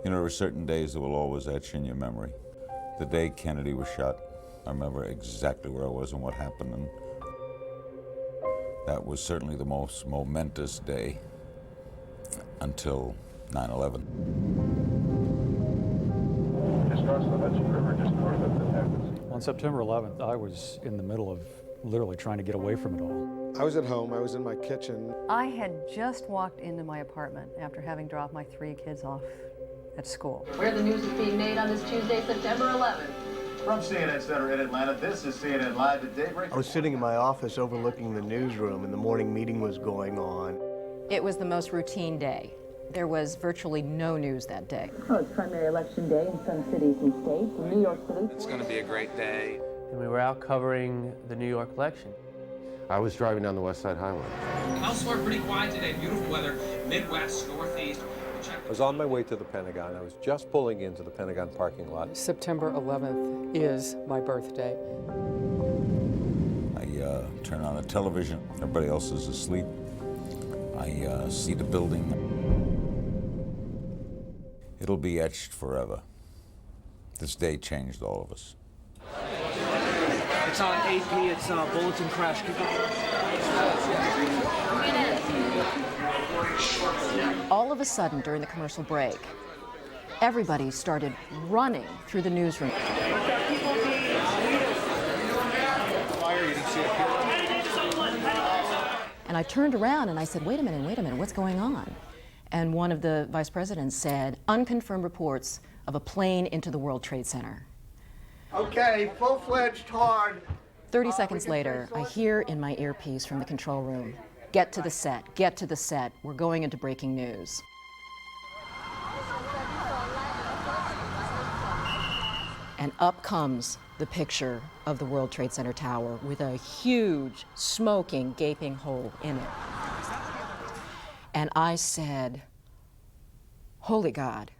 You know, there are certain days that will always etch in your memory. The day Kennedy was shot, I remember exactly where I was and what happened, and that was certainly the most momentous day until 9/11. Just crossed the Hudson River just north of the Texas. On September 11th, I was in the middle of literally trying to get away from it all. I was at home, I was in my kitchen. I had just walked into my apartment after having dropped my 3 kids off at school. Where the news is being made on this Tuesday, September 11th. From CNN Center in Atlanta, this is CNN Live at Daybreak. I was sitting in my office overlooking the newsroom, and the morning meeting was going on. It was the most routine day. There was virtually no news that day. Oh, it's primary election day in some cities and states. In New York City. It's going to be a great day. And we were out covering the New York election. I was driving down the West Side Highway. Elsewhere, pretty quiet today. Beautiful weather, Midwest, Northeast. I was on my way to the Pentagon. I was just pulling into the Pentagon parking lot. September 11th is my birthday. I turn on the television. Everybody else is asleep. I see the building. It'll be etched forever. This day changed all of us. It's on AP, it's Bulletin Crash. All of a sudden, during the commercial break, everybody started running through the newsroom. And I turned around and I said, wait a minute, what's going on? And one of the vice presidents said, unconfirmed reports of a plane into the World Trade Center. Okay, full-fledged hard. 30 seconds later, I hear in my earpiece from the control room, get to the set, get to the set. We're going into breaking news. And up comes the picture of the World Trade Center tower with a huge, smoking, gaping hole in it. And I said, holy God.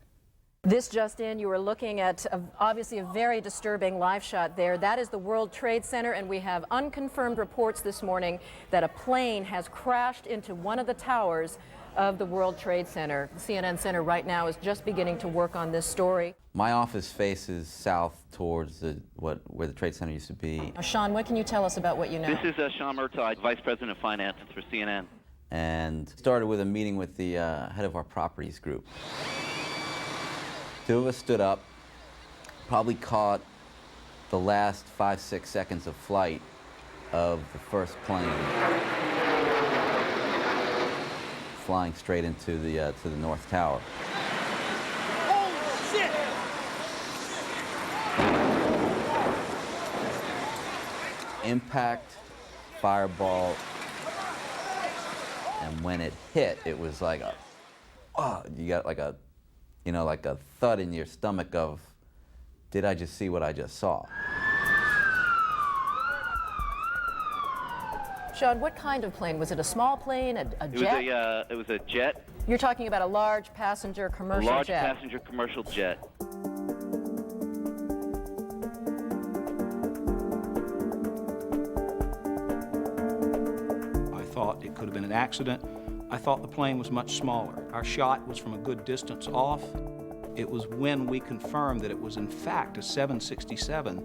This just in, you are looking at obviously a very disturbing live shot there. That is the World Trade Center, and we have unconfirmed reports this morning that a plane has crashed into one of the towers of the World Trade Center. The CNN Center right now is just beginning to work on this story. My office faces south towards where the Trade Center used to be. Now, Sean, what can you tell us about what you know? This is Sean Murtaugh, Vice President of Finance for CNN. And started with a meeting with the head of our properties group. 2 of us stood up, probably caught the last 5-6 seconds of flight of the first plane flying straight into the to the North Tower. Oh, shit! Impact, fireball, and when it hit, it was like a, oh, you got like a, you know, like a thud in your stomach of, did I just see what I just saw? Sean, what kind of plane? Was it a small plane, a jet? It was a jet. You're talking about a large passenger commercial jet. Large passenger commercial jet. I thought it could have been an accident. I thought the plane was much smaller. Our shot was from a good distance off. It was when we confirmed that it was in fact a 767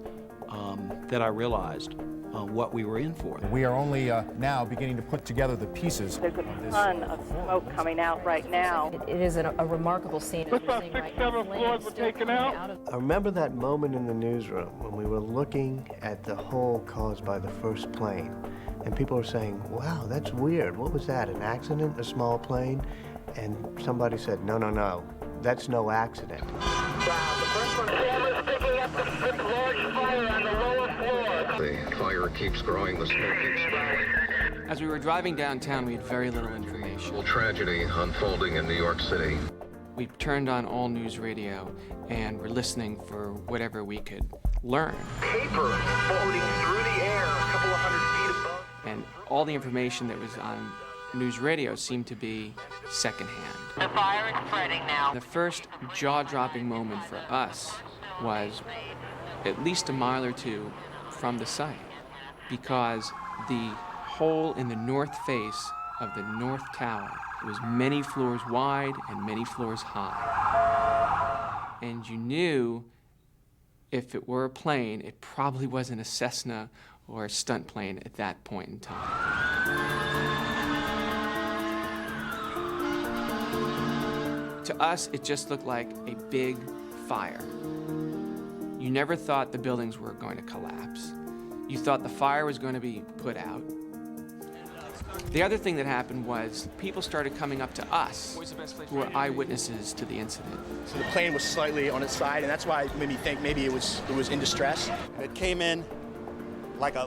that I realized what we were in for. We are only now beginning to put together the pieces. There's a ton of smoke coming out right now. It is a remarkable scene. Looks like 6, 7 floors were taken out. I remember that moment in the newsroom when we were looking at the hole caused by the first plane, and people were saying, wow, that's weird. What was that, an accident, a small plane? And somebody said, no, no, no, that's no accident. Wow, the first one is picking up the large fire on the lower floor. The fire keeps growing, the smoke keeps growing. As we were driving downtown, we had very little information. Tragedy unfolding in New York City. We turned on all news radio and were listening for whatever we could learn. Paper floating through the air a couple of 100 feet above. And all the information that was on news radio seemed to be secondhand. The fire is spreading now. The first jaw-dropping moment for us was at least a mile or two from the site, because the hole in the north face of the North Tower was many floors wide and many floors high. and you knew if it were a plane, it probably wasn't a Cessna or a stunt plane at that point in time. To us, it just looked like a big fire. You never thought the buildings were going to collapse. You thought the fire was going to be put out. The other thing that happened was people started coming up to us who were eyewitnesses to the incident. So the plane was slightly on its side, and that's why it made me think maybe it was in distress. It came in like a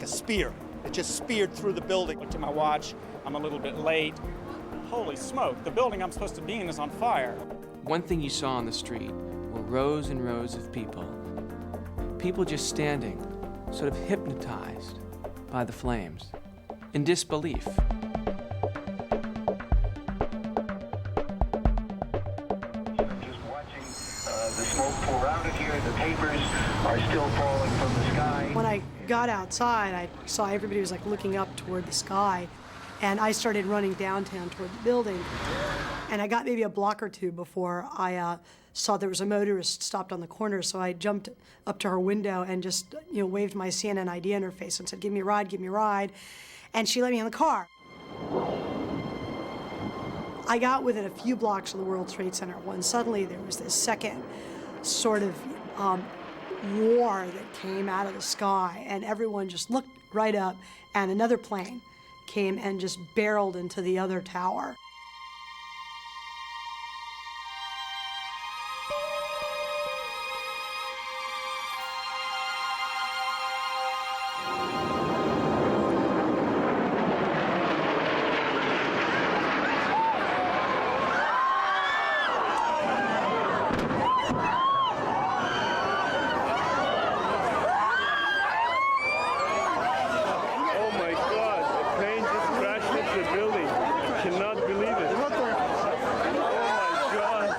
spear. It just speared through the building. Looked at my watch. I'm a little bit late. Holy smoke, the building I'm supposed to be in is on fire. One thing you saw on the street were rows and rows of people. People just standing, sort of hypnotized by the flames, in disbelief. Just watching the smoke pour out of here. The papers are still falling from the sky. When I got outside, I saw everybody was like looking up toward the sky. And I started running downtown toward the building. And I got maybe a block or two before I saw there was a motorist stopped on the corner. So I jumped up to her window and just, waved my CNN ID in her face and said, "Give me a ride, give me a ride." And she let me in the car. I got within a few blocks of the World Trade Center when suddenly there was this second sort of roar that came out of the sky. And everyone just looked right up, and another plane came and just barreled into the other tower.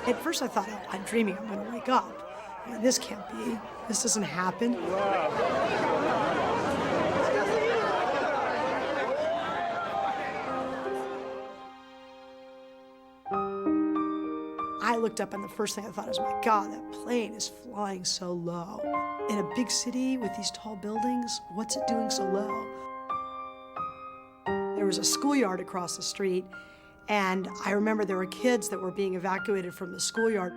At first I thought, I'm dreaming, I'm gonna wake up. This can't be, this doesn't happen. I looked up and the first thing I thought was, my God, that plane is flying so low. In a big city with these tall buildings, what's it doing so low? There was a schoolyard across the street, and I remember there were kids that were being evacuated from the schoolyard.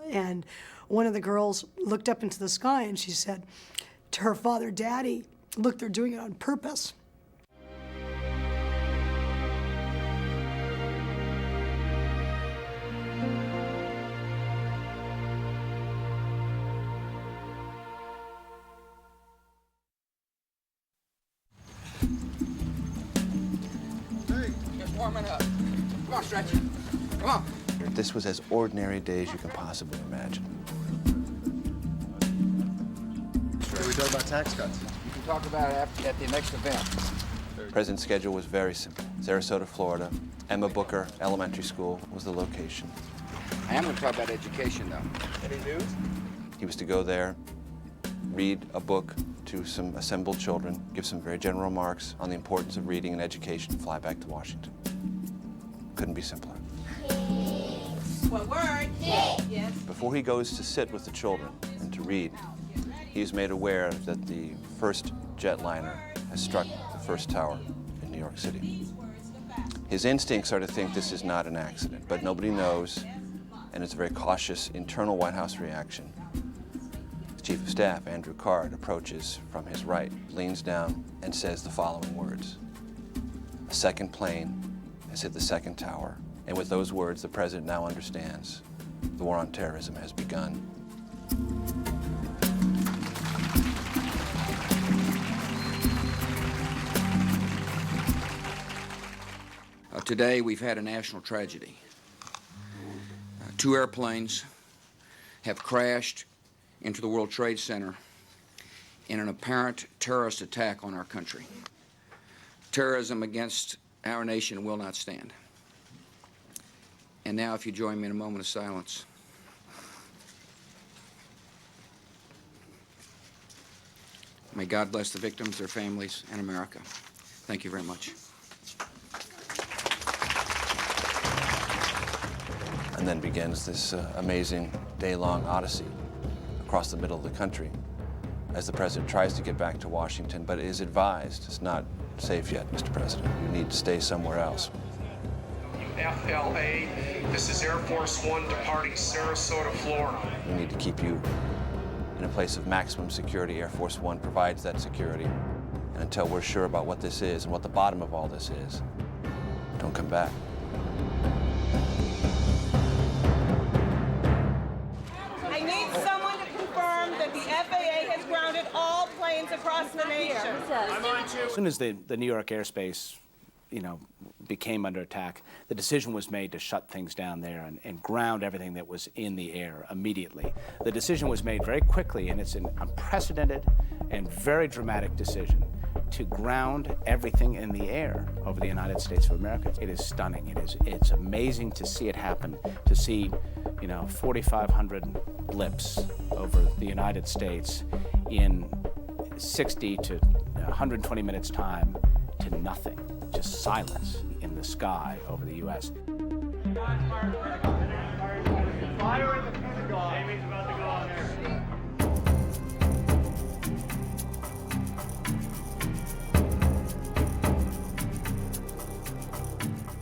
And one of the girls looked up into the sky and she said to her father, "Daddy, look, they're doing it on purpose." Warming up. Come on, Stretch. Come on. This was as ordinary a day as you can possibly imagine. We talk about tax cuts. You can talk about it at the next event. The president's schedule was very simple. Sarasota, Florida. Emma Booker Elementary School was the location. I am going to talk about education, though. Any news? He was to go there, read a book to some assembled children, give some very general remarks on the importance of reading and education, and fly back to Washington. Couldn't be simpler. One word. Yes. Before he goes to sit with the children and to read, he's made aware that the first jetliner has struck the first tower in New York City. His instincts are to think this is not an accident, but nobody knows, and it's a very cautious internal White House reaction. The Chief of Staff, Andrew Card, approaches from his right, leans down, and says the following words: "A second plane has hit the second tower." And with those words, the president now understands the war on terrorism has begun. Today, we've had a national tragedy. Two airplanes have crashed into the World Trade Center in an apparent terrorist attack on our country. Terrorism against our nation will not stand. And now, if you join me in a moment of silence. May God bless the victims, their families, and America. Thank you very much. And then begins this amazing day-long odyssey across the middle of the country as the president tries to get back to Washington, but is advised it's not safe yet, Mr. President. You need to stay somewhere else. FLA, this is Air Force One departing Sarasota, Florida. We need to keep you in a place of maximum security. Air Force One provides that security. And until we're sure about what this is and what the bottom of all this is, don't come back. I need someone to confirm that the FAA has grounded all planes across the nation. As soon as the New York airspace, became under attack, the decision was made to shut things down there and ground everything that was in the air immediately. The decision was made very quickly, and it's an unprecedented and very dramatic decision to ground everything in the air over the United States of America. It is stunning. It's amazing to see it happen, to see 4,500 blips over the United States in 60 to 120 minutes time to nothing, just silence in the sky over the U.S. Fire in the Pentagon. Amy's about to go on there.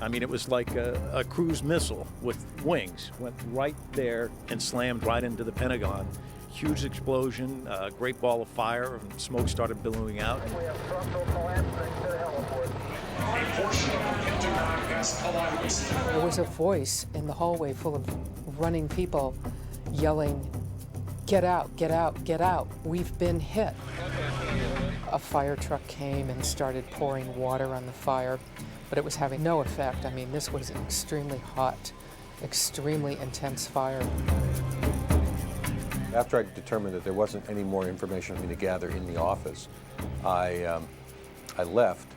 I mean, it was like a cruise missile with wings. Went right there and slammed right into the Pentagon. Huge explosion, a great ball of fire, and smoke started billowing out. There was a voice in the hallway full of running people yelling, "Get out, get out, get out, we've been hit." A fire truck came and started pouring water on the fire, but it was having no effect. I mean, this was an extremely hot, extremely intense fire. After I determined that there wasn't any more information for me to gather in the office, I left.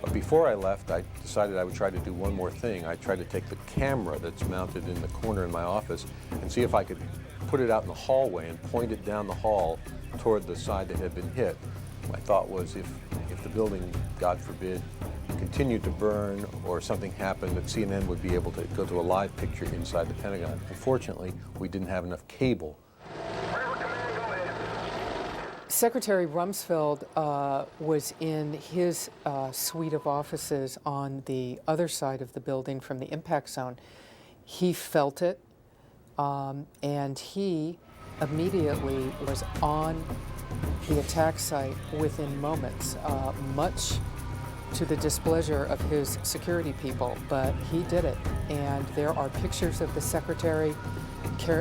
But before I left, I decided I would try to do one more thing. I tried to take the camera that's mounted in the corner in my office and see if I could put it out in the hallway and point it down the hall toward the side that had been hit. My thought was if the building, God forbid, continued to burn or something happened, that CNN would be able to go to a live picture inside the Pentagon. Unfortunately, we didn't have enough cable. Secretary Rumsfeld was in his suite of offices on the other side of the building from the impact zone. He felt it, and he immediately was on the attack site within moments, much to the displeasure of his security people, but he did it. And there are pictures of the secretary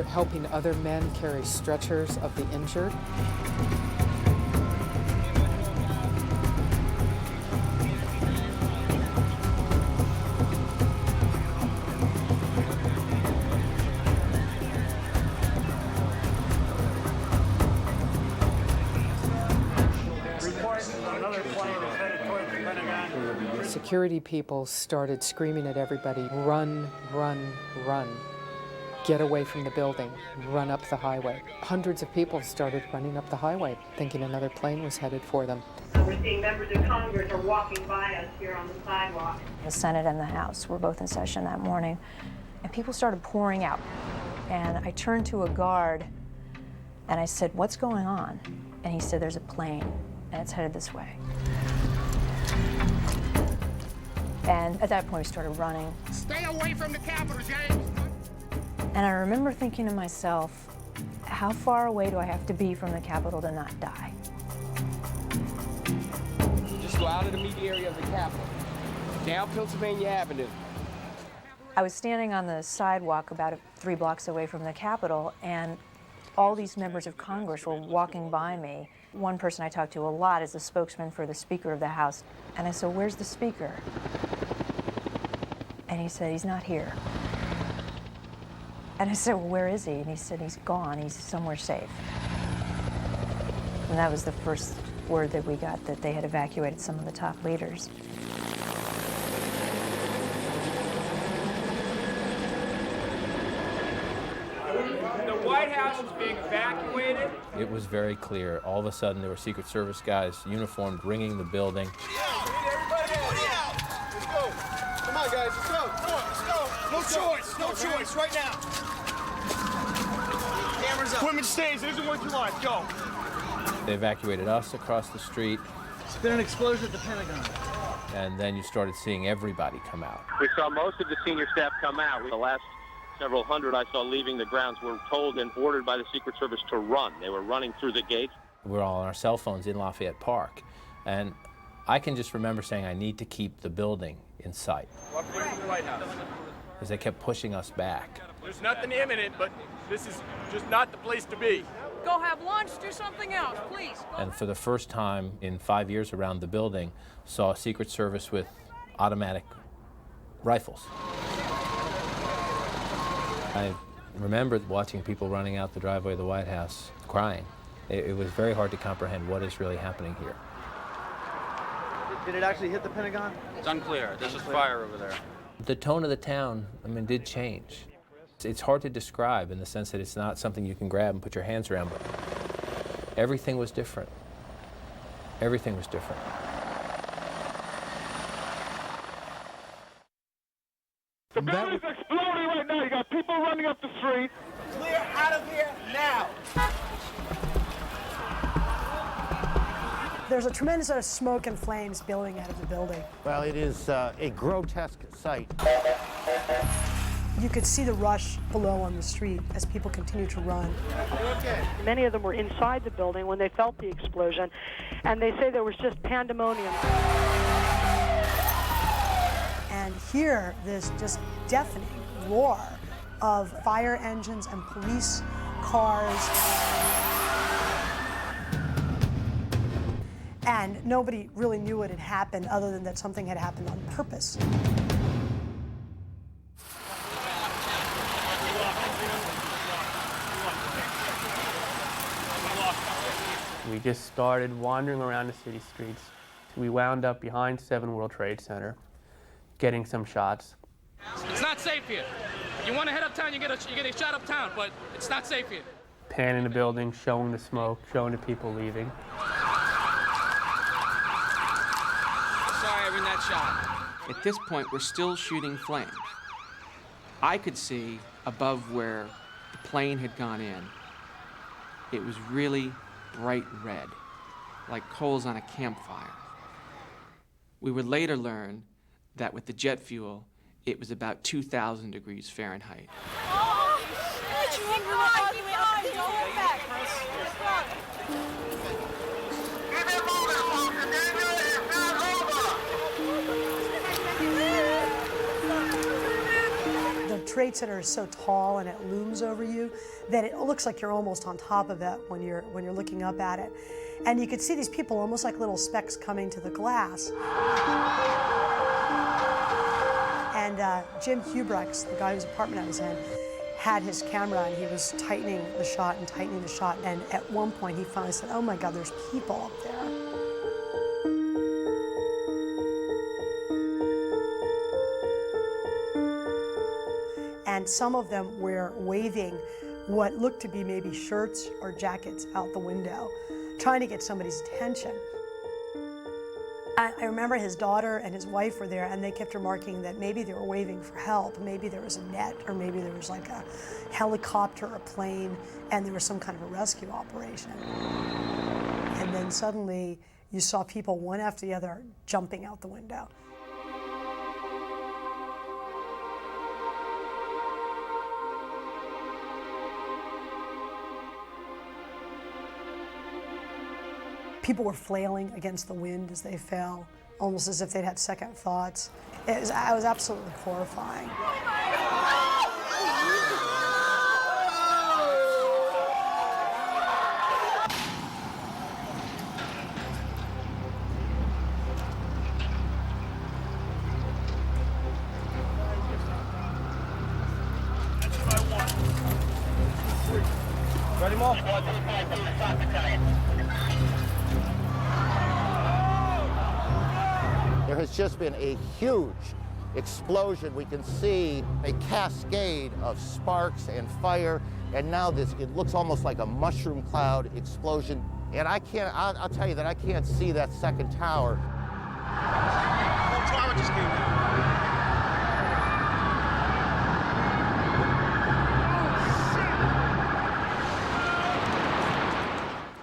helping other men carry stretchers of the injured. Security people started screaming at everybody, "Run, run, run. Get away from the building. Run up the highway." Hundreds of people started running up the highway, thinking another plane was headed for them. We're seeing members of Congress are walking by us here on the sidewalk. The Senate and the House were both in session that morning, and people started pouring out. And I turned to a guard, and I said, "What's going on?" And he said, "There's a plane, and it's headed this way." And at that point, we started running. Stay away from the Capitol, James! And I remember thinking to myself, how far away do I have to be from the Capitol to not die? Just go out of the immediate area of the Capitol, down Pennsylvania Avenue. I was standing on the sidewalk about 3 blocks away from the Capitol, and all these members of Congress were walking by me. One person I talked to a lot is the spokesman for the Speaker of the House. And I said, "Where's the Speaker?" And he said, "He's not here." And I said, "Well, where is he?" And he said, "He's gone. He's somewhere safe." And that was the first word that we got, that they had evacuated some of the top leaders. The White House is being evacuated. It was very clear. All of a sudden, there were Secret Service guys, uniformed, ringing the building. Everybody out! Let's go! Come on, guys, let's go! Come on, let's go! No choice. No choice. Right now. Cameras up. Equipment stays. It isn't worth your life. Go. They evacuated us across the street. There's been an explosion at the Pentagon. And then you started seeing everybody come out. We saw most of the senior staff come out. The last several hundred I saw leaving the grounds were told and ordered by the Secret Service to run. They were running through the gates. We're all on our cell phones in Lafayette Park. And I can just remember saying, I need to keep the building in sight. Walk away from the White House. Because they kept pushing us back. There's nothing imminent, but this is just not the place to be. Go have lunch, do something else, please. And for the first time in 5 years around the building, saw a Secret Service with automatic rifles. I remember watching people running out the driveway of the White House crying. It was very hard to comprehend what is really happening here. Did it actually hit the Pentagon? It's unclear. There's just fire over there. The tone of the town, did change. It's hard to describe in the sense that it's not something you can grab and put your hands around, but everything was different. Everything was different. The building's exploding right now. You got people running up the street. Clear out of here now. There's a tremendous amount of smoke and flames billowing out of the building. Well, it is a grotesque sight. You could see the rush below on the street as people continue to run. Many of them were inside the building when they felt the explosion, and they say there was just pandemonium. And hear this just deafening roar of fire engines and police cars. And nobody really knew what had happened other than that something had happened on purpose. We just started wandering around the city streets. We wound up behind 7 World Trade Center, getting some shots. It's not safe here. You want to head uptown, you get a shot uptown, but it's not safe here. Panning the building, showing the smoke, showing the people leaving. Sorry, I ran that shot. At this point, we're still shooting flames. I could see above where the plane had gone in. It was really bright red, like coals on a campfire. We would later learn that with the jet fuel, it was about 2,000 degrees Fahrenheit. Oh, shit! Go back. The Trade Center is so tall and it looms over you that it looks like you're almost on top of it when you're looking up at it. And you could see these people almost like little specks coming to the glass. And Jim Hubrex, the guy whose apartment I was in, had his camera and he was tightening the shot and tightening the shot. And at one point he finally said, "Oh my God, there's people up there." And some of them were waving what looked to be maybe shirts or jackets out the window, trying to get somebody's attention. I remember his daughter and his wife were there, and they kept remarking that maybe they were waving for help, maybe there was a net, or maybe there was like a helicopter or a plane, and there was some kind of a rescue operation. And then suddenly you saw people one after the other jumping out the window. People were flailing against the wind as they fell, almost as if they'd had second thoughts. It was absolutely horrifying. Ready, Mo? There has just been a huge explosion. We can see a cascade of sparks and fire, and now it looks almost like a mushroom cloud explosion. And I'll tell you that I can't see that second tower. The whole tower just came down.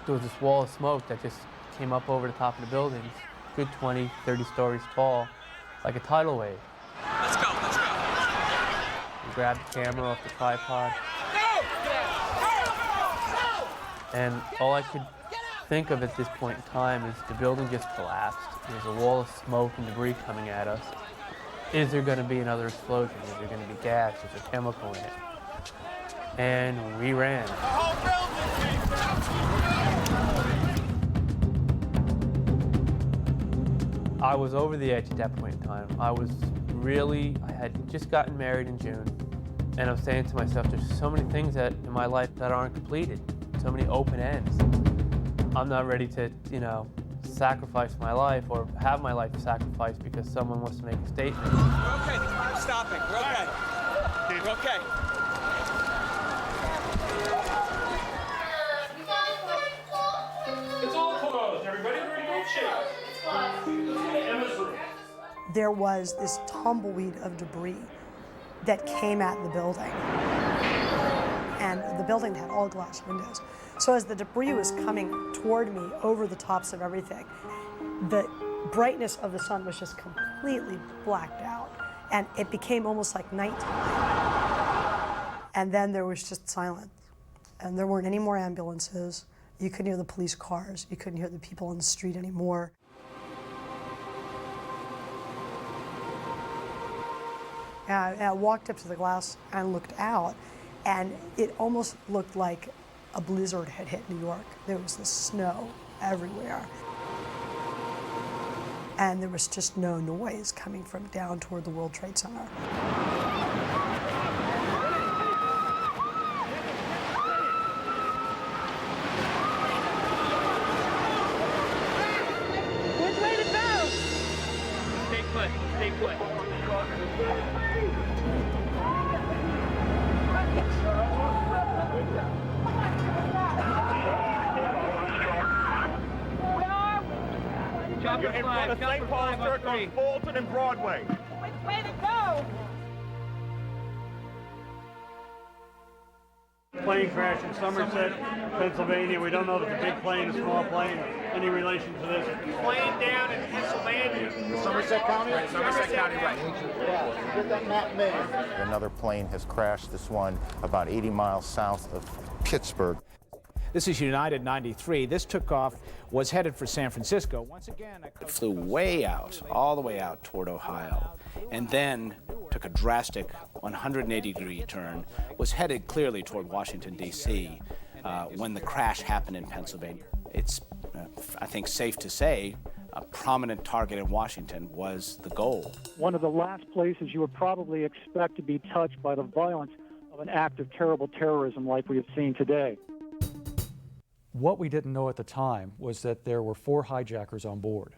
there was this wall of smoke that just came up over the top of the buildings, good 20, 30 stories tall, like a tidal wave. Let's go, let's go. We grabbed the camera off the tripod. And all I could think of at this point in time is the building just collapsed. There's a wall of smoke and debris coming at us. Is there going to be another explosion? Is there going to be gas? Is there chemical in it? And we ran. I was over the edge at that point in time. I had just gotten married in June, and I'm saying to myself, there's so many things in my life that aren't completed, so many open ends. I'm not ready to, sacrifice my life or have my life sacrificed because someone wants to make a statement. We're okay, the car's stopping, we're okay. We're okay. It's all closed. Everybody ready to go? Emma's room. There was this tumbleweed of debris that came at the building. And the building had all glass windows. So as the debris was coming toward me over the tops of everything, the brightness of the sun was just completely blacked out. And it became almost like nighttime. And then there was just silence. And there weren't any more ambulances. You couldn't hear the police cars. You couldn't hear the people on the street anymore. And I walked up to the glass and looked out, and it almost looked like a blizzard had hit New York. There was the snow everywhere. And there was just no noise coming from down toward the World Trade Center. Which way to go? Stay put, stay put. You're in front of St. Paul's Church on Fulton and Broadway. Which way to go? Plane crash in Somerset, Pennsylvania. We don't know if it's a big plane, a small plane, any relation to this. Plane down in Pennsylvania. Somerset County? Right, Somerset County, right. Yeah, get that map made. Another plane has crashed, this one about 80 miles south of Pittsburgh. This is United 93. This took off, was headed for San Francisco. Once again, it flew way out, all the way out toward Ohio, and then took a drastic 180-degree turn, was headed clearly toward Washington, D.C. When the crash happened in Pennsylvania. It's, I think, safe to say, a prominent target in Washington was the goal. One of the last places you would probably expect to be touched by the violence of an act of terrible terrorism like we have seen today. What we didn't know at the time was that there were 4 hijackers on board.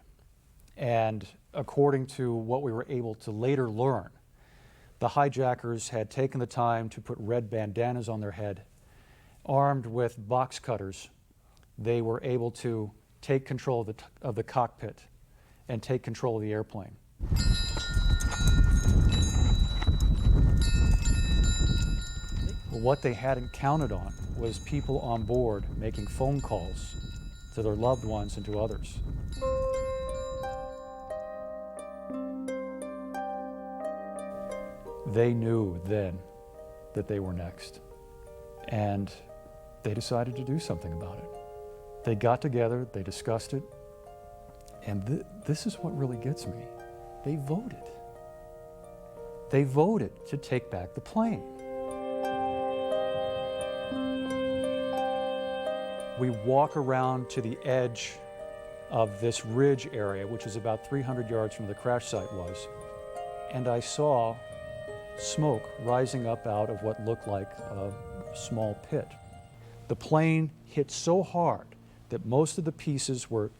And according to what we were able to later learn, the hijackers had taken the time to put red bandanas on their head. Armed with box cutters, they were able to take control of the cockpit and take control of the airplane. What they hadn't counted on was people on board making phone calls to their loved ones and to others. They knew then that they were next, and they decided to do something about it. They got together, they discussed it, and this is what really gets me. They voted. They voted to take back the plane. We walk around to the edge of this ridge area, which is about 300 yards from where the crash site was, and I saw smoke rising up out of what looked like a small pit. The plane hit so hard that most of the pieces were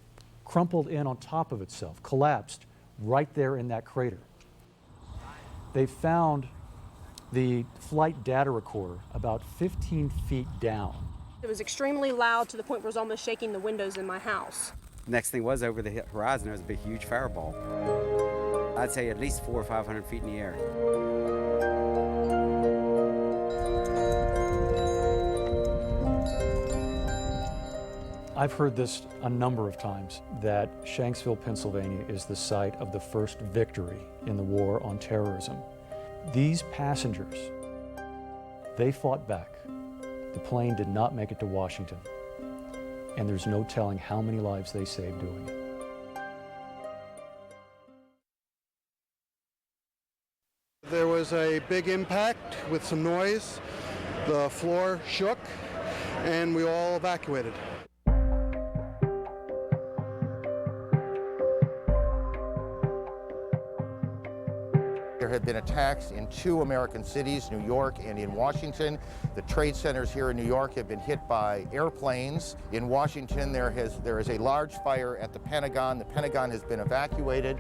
crumpled in on top of itself, collapsed right there in that crater. They found the flight data recorder about 15 feet down. It was extremely loud to the point where it was almost shaking the windows in my house. Next thing was over the horizon, there was a big, huge fireball. I'd say at least 400 or 500 feet in the air. I've heard this a number of times, that Shanksville, Pennsylvania is the site of the first victory in the war on terrorism. These passengers, they fought back. The plane did not make it to Washington, and there's no telling how many lives they saved doing it. There was a big impact with some noise. The floor shook, and we all evacuated. There had been attacks in 2 American cities, New York and in Washington. The trade centers here in New York have been hit by airplanes. In Washington, there is a large fire at the Pentagon. The Pentagon has been evacuated.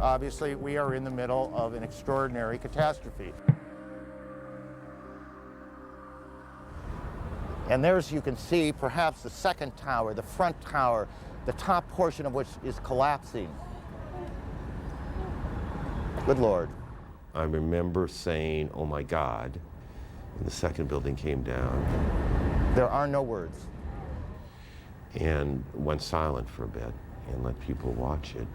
Obviously, we are in the middle of an extraordinary catastrophe. And there's, you can see, perhaps the second tower, the front tower, the top portion of which is collapsing. Good Lord. I remember saying, oh my God, when the second building came down. There are no words. And went silent for a bit and let people watch it.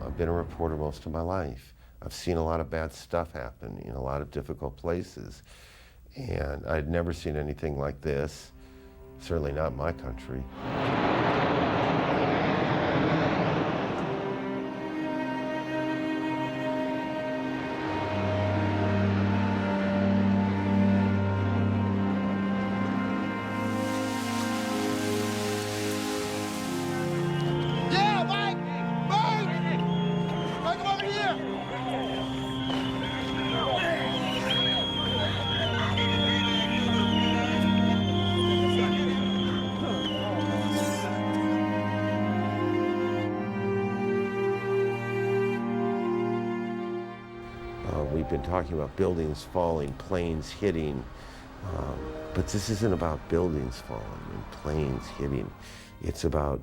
I've been a reporter most of my life. I've seen a lot of bad stuff happen in a lot of difficult places. And I'd never seen anything like this, certainly not in my country. We've been talking about buildings falling, planes hitting, but this isn't about buildings falling and planes hitting. It's about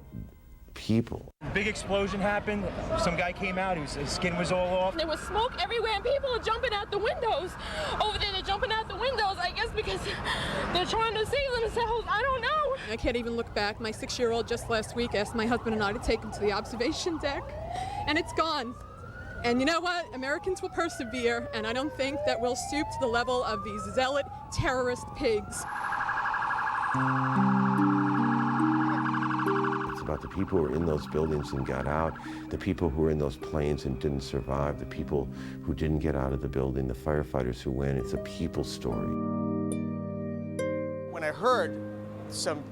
people. Big explosion happened. Some guy came out, his skin was all off. There was smoke everywhere and people are jumping out the windows. Over there, they're jumping out the windows, I guess because they're trying to save themselves. I don't know. I can't even look back. My 6-year-old just last week asked my husband and I to take him to the observation deck, and it's gone. And you know what? Americans will persevere, and I don't think that we'll stoop to the level of these zealot terrorist pigs. It's about the people who were in those buildings and got out, the people who were in those planes and didn't survive, the people who didn't get out of the building, the firefighters who went. It's a people story. When I heard some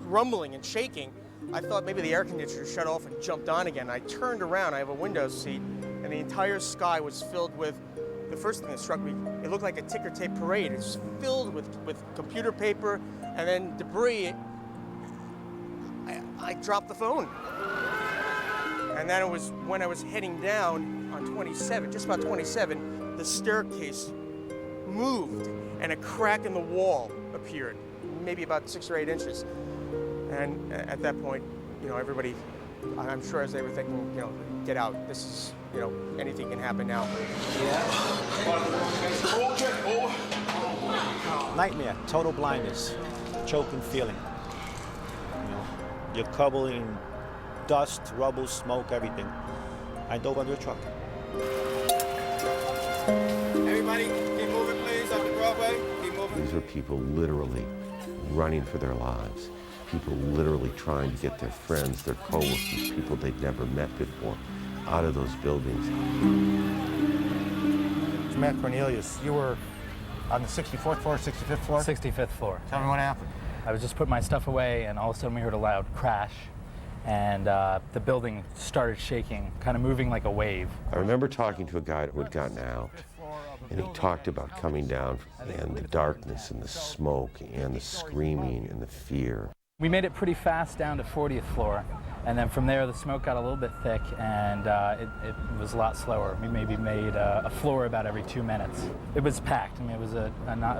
rumbling and shaking, I thought maybe the air conditioner shut off and jumped on again. I turned around, I have a window seat, and the entire sky was filled with, the first thing that struck me, it looked like a ticker tape parade. It's filled with computer paper and then debris. I dropped the phone. And then it was when I was heading down on 27, just about 27, the staircase moved and a crack in the wall appeared, maybe about 6 or 8 inches. And at that point, you know, everybody, I'm sure as they were thinking, you know, get out. This is, you know, anything can happen now. Nightmare, total blindness, choking feeling. You know, you're covered in dust, rubble, smoke, everything. I dove under a truck. Everybody, keep moving, please, up the Broadway. Keep moving. These are people literally running for their lives. People literally trying to get their friends, their co-workers, people they'd never met before, out of those buildings. It's Matt Cornelius. You were on the 64th floor, 65th floor? 65th floor. Tell me what happened. I was just putting my stuff away, and all of a sudden we heard a loud crash, and the building started shaking, kind of moving like a wave. I remember talking to a guy who had gotten out, and he talked about coming down and the darkness and the smoke and the screaming and the fear. We made it pretty fast down to 40th floor, and then from there the smoke got a little bit thick, and it was a lot slower. We maybe made a floor about every 2 minutes. It was packed. I mean, it was a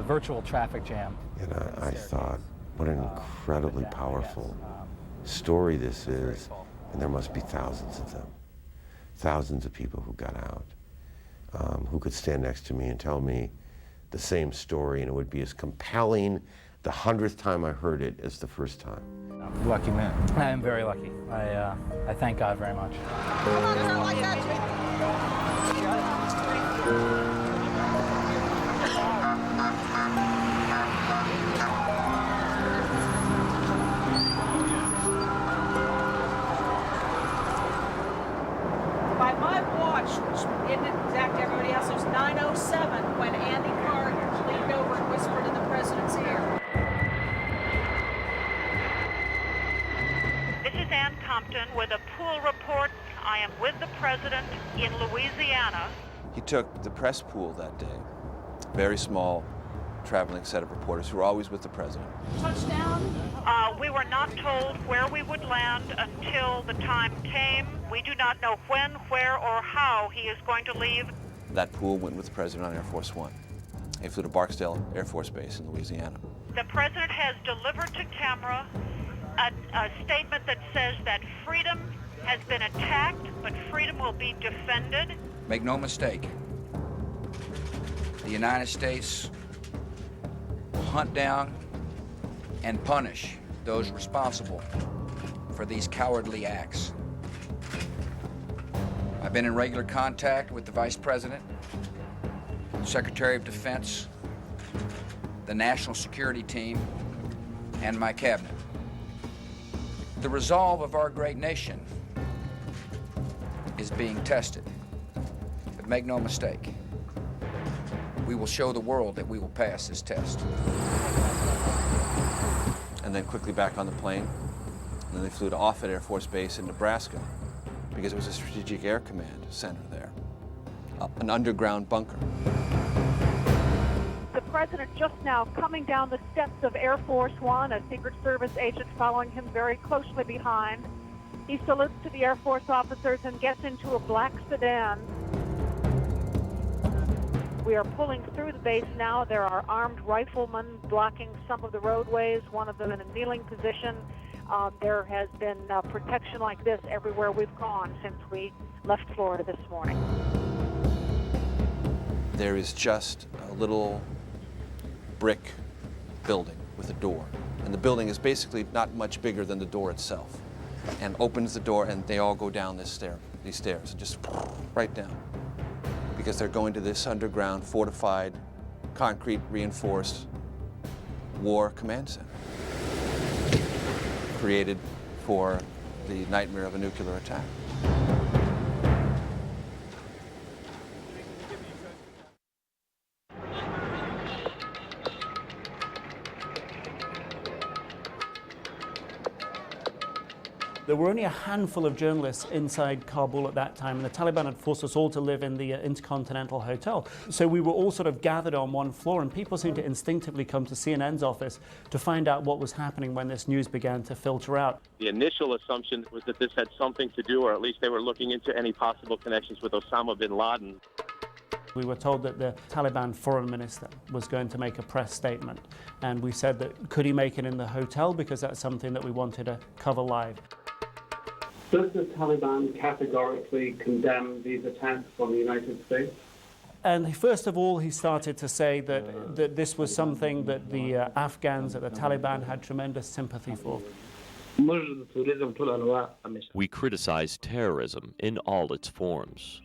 virtual traffic jam. And I thought, what an incredibly powerful story this is, and there must be thousands of them. Thousands of people who got out, who could stand next to me and tell me the same story, and it would be as compelling the 100th time I heard it as the first time. Lucky man. I am very lucky. I thank God very much. By my watch, which isn't exact to everybody else, it was 9:07 when Andy Card leaned over and whispered in the president's ear. This is Ann Compton with a pool report. I am with the president in Louisiana. He took the press pool that day, very small traveling set of reporters who were always with the president. Touchdown? We were not told where we would land until the time came. We do not know when, where, or how he is going to leave. That pool went with the president on Air Force One. He flew to Barksdale Air Force Base in Louisiana. The president has delivered to camera a statement that says that freedom has been attacked, but freedom will be defended. Make no mistake, the United States will hunt down and punish those responsible for these cowardly acts. I've been in regular contact with the Vice President, Secretary of Defense, the National Security Team, and my cabinet. The resolve of our great nation is being tested. But make no mistake, we will show the world that we will pass this test. And then quickly back on the plane. And then they flew to Offutt Air Force Base in Nebraska because it was a Strategic Air Command center there, an underground bunker. The president just now coming down the steps of Air Force One, a Secret Service agent following him very closely behind. He salutes to the Air Force officers and gets into a black sedan. We are pulling through the base now. There are armed riflemen blocking some of the roadways, one of them in a kneeling position. There has been protection like this everywhere we've gone since we left Florida this morning. There is just a little brick building with a door. And the building is basically not much bigger than the door itself. And opens the door and they all go down these stairs, just right down. Because they're going to this underground, fortified, concrete reinforced war command center created for the nightmare of a nuclear attack. There were only a handful of journalists inside Kabul at that time, and the Taliban had forced us all to live in the Intercontinental Hotel. So we were all sort of gathered on one floor, and people seemed to instinctively come to CNN's office to find out what was happening when this news began to filter out. The initial assumption was that this had something to do, or at least they were looking into any possible connections with Osama bin Laden. We were told that the Taliban foreign minister was going to make a press statement, and we said that could he make it in the hotel, because that's something that we wanted to cover live. Does the Taliban categorically condemn these attacks on the United States? And first of all, he started to say that this was something that the Afghans at the Taliban had tremendous sympathy for. We criticize terrorism in all its forms.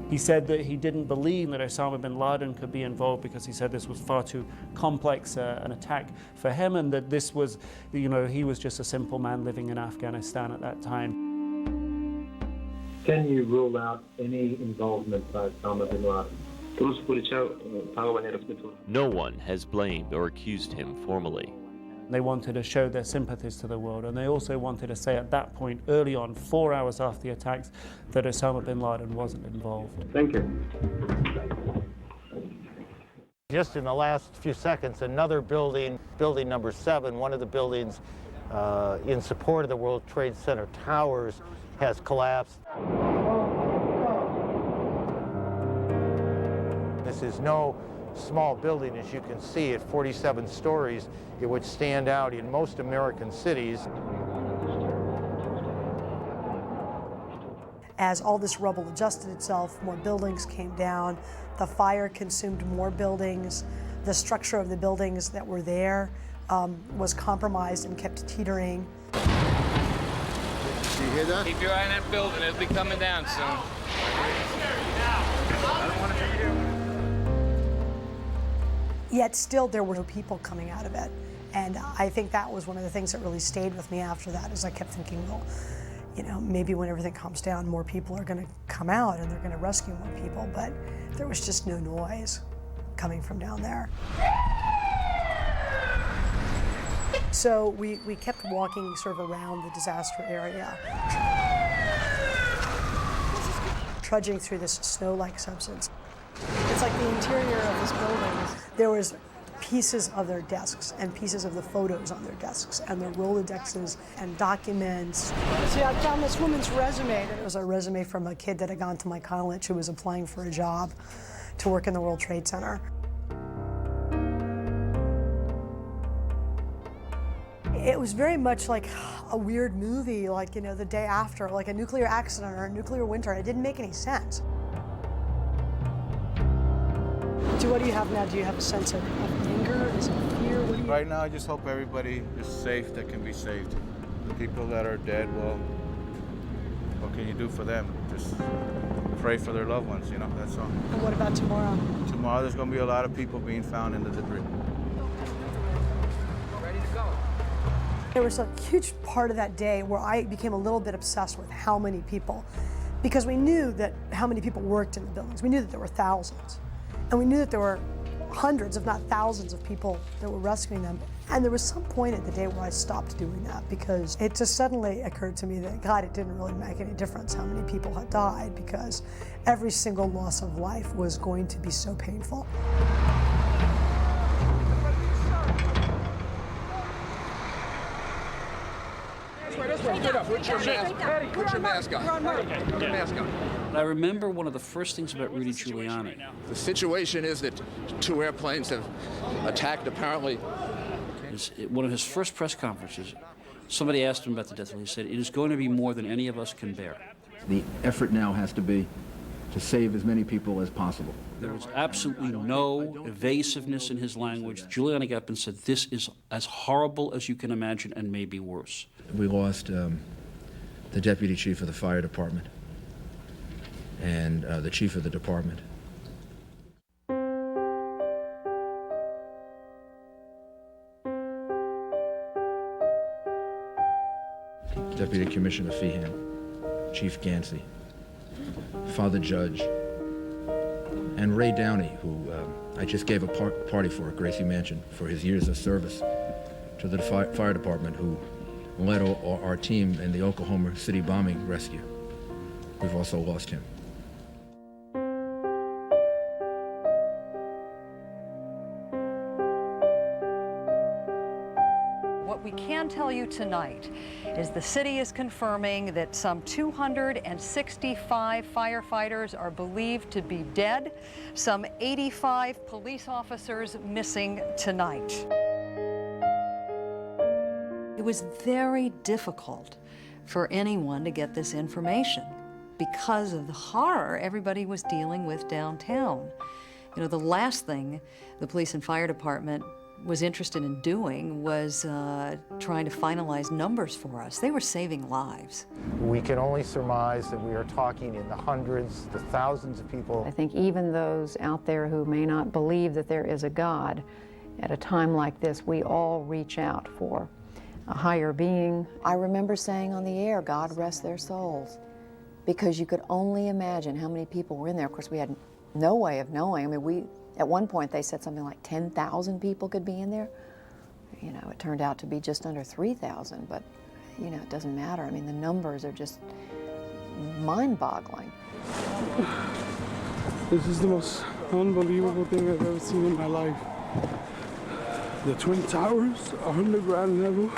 He said that he didn't believe that Osama bin Laden could be involved because he said this was far too complex an attack for him, and that this was, you know, he was just a simple man living in Afghanistan at that time. Can you rule out any involvement by Osama bin Laden? No one has blamed or accused him formally. They wanted to show their sympathies to the world, and they also wanted to say at that point, early on, 4 hours after the attacks, that Osama bin Laden wasn't involved. Thank you. Just in the last few seconds, another building, building number 7, one of the buildings in support of the World Trade Center towers, has collapsed. This is no small building, as you can see, at 47 stories. It would stand out in most American cities. As all this rubble adjusted itself, more buildings came down. The fire consumed more buildings. The structure of the buildings that were there was compromised and kept teetering. You hear that? Keep your eye on that building. It'll be coming down soon. Yet still there were no people coming out of it. And I think that was one of the things that really stayed with me after that, is I kept thinking, well, you know, maybe when everything calms down, more people are going to come out and they're going to rescue more people. But there was just no noise coming from down there. So we kept walking sort of around the disaster area, trudging through this snow-like substance. It's like the interior of this building. There was pieces of their desks and pieces of the photos on their desks and their Rolodexes and documents. See, I found this woman's resume. It was a resume from a kid that had gone to my college who was applying for a job to work in the World Trade Center. It was very much like a weird movie, like, you know, the day after, like a nuclear accident or a nuclear winter. It didn't make any sense. So what do you have now? Do you have a sense of anger? Is it fear? What do you... Right now, I just hope everybody is safe that can be saved. The people that are dead, well, what can you do for them? Just pray for their loved ones, you know, that's all. And what about tomorrow? Tomorrow, there's going to be a lot of people being found in the debris. There was a huge part of that day where I became a little bit obsessed with how many people, because we knew that how many people worked in the buildings. We knew that there were thousands. And we knew that there were hundreds, if not thousands, of people that were rescuing them. And there was some point in the day where I stopped doing that, because it just suddenly occurred to me that, God, it didn't really make any difference how many people had died, because every single loss of life was going to be so painful. Put your mask on. Put your mask on. I remember one of the first things about Rudy Giuliani. The situation is that 2 airplanes have attacked, apparently. One of his first press conferences, somebody asked him about the death penalty. He said, "It is going to be more than any of us can bear." The effort now has to be to save as many people as possible. There was absolutely no evasiveness in his language. Giuliani got up and said, "This is as horrible as you can imagine and maybe worse." We lost the deputy chief of the fire department and the chief of the department. Deputy Commissioner Feehan, Chief Gansey, Father Judge, and Ray Downey, who I just gave a party for at Gracie Mansion for his years of service to the fire department, who led our team in the Oklahoma City bombing rescue. We've also lost him. What we can tell you tonight is the city is confirming that some 265 firefighters are believed to be dead, some 85 police officers missing tonight. It was very difficult for anyone to get this information because of the horror everybody was dealing with downtown. You know, the last thing the police and fire department was interested in doing was trying to finalize numbers for us. They were saving lives. We can only surmise that we are talking in the hundreds, the thousands of people. I think even those out there who may not believe that there is a God, at a time like this, we all reach out for a higher being. I remember saying on the air, God rest their souls, because you could only imagine how many people were in there. Of course, we had no way of knowing. I mean, at one point they said something like 10,000 people could be in there. You know, it turned out to be just under 3,000, but you know, it doesn't matter. I mean, the numbers are just mind-boggling. This is the most unbelievable thing I've ever seen in my life. The Twin Towers are on the ground level.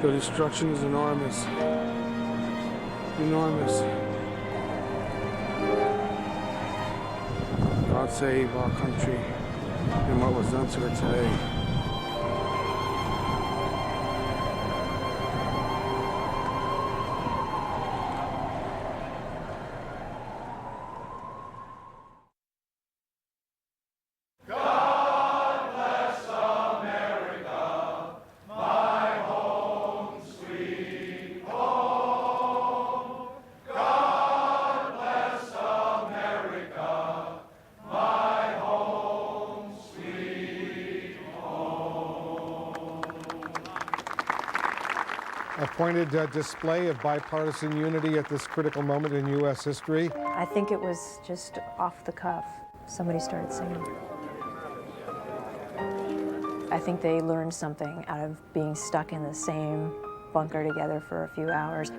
The destruction is enormous. Enormous. God save our country and what was done to it today. A pointed display of bipartisan unity at this critical moment in U.S. history. I think it was just off the cuff. Somebody started singing. I think they learned something out of being stuck in the same bunker together for a few hours.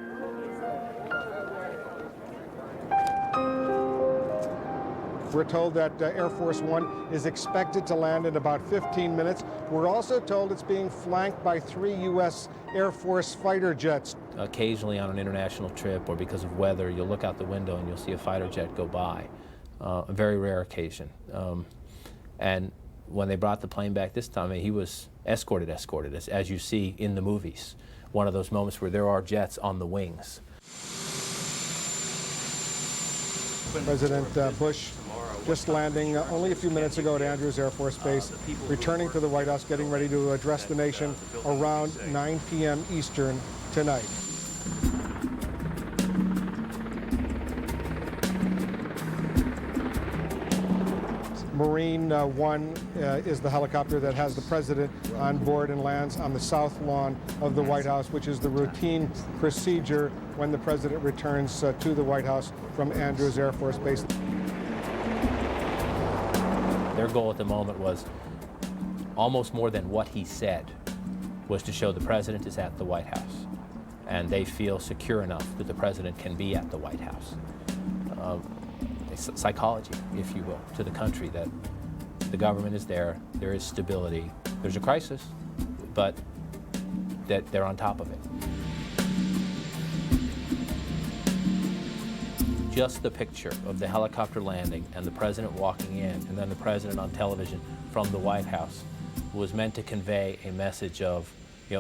We're told that Air Force One is expected to land in about 15 minutes. We're also told it's being flanked by 3 U.S. Air Force fighter jets. Occasionally on an international trip or because of weather, you'll look out the window and you'll see a fighter jet go by. A very rare occasion. And when they brought the plane back this time, he was escorted as you see in the movies. One of those moments where there are jets on the wings. President Bush just landing only a few minutes ago at Andrews Air Force Base, returning to the White House, getting ready to address the nation around 9 p.m. Eastern tonight. Marine One is the helicopter that has the president on board and lands on the south lawn of the White House, which is the routine procedure when the president returns to the White House from Andrews Air Force Base. Their goal at the moment was almost more than what he said, was to show the president is at the White House. And they feel secure enough that the president can be at the White House. It's psychology, if you will, to the country that the government is there is stability, there's a crisis, but that they're on top of it. Just the picture of the helicopter landing and the president walking in and then the president on television from the White House was meant to convey a message of,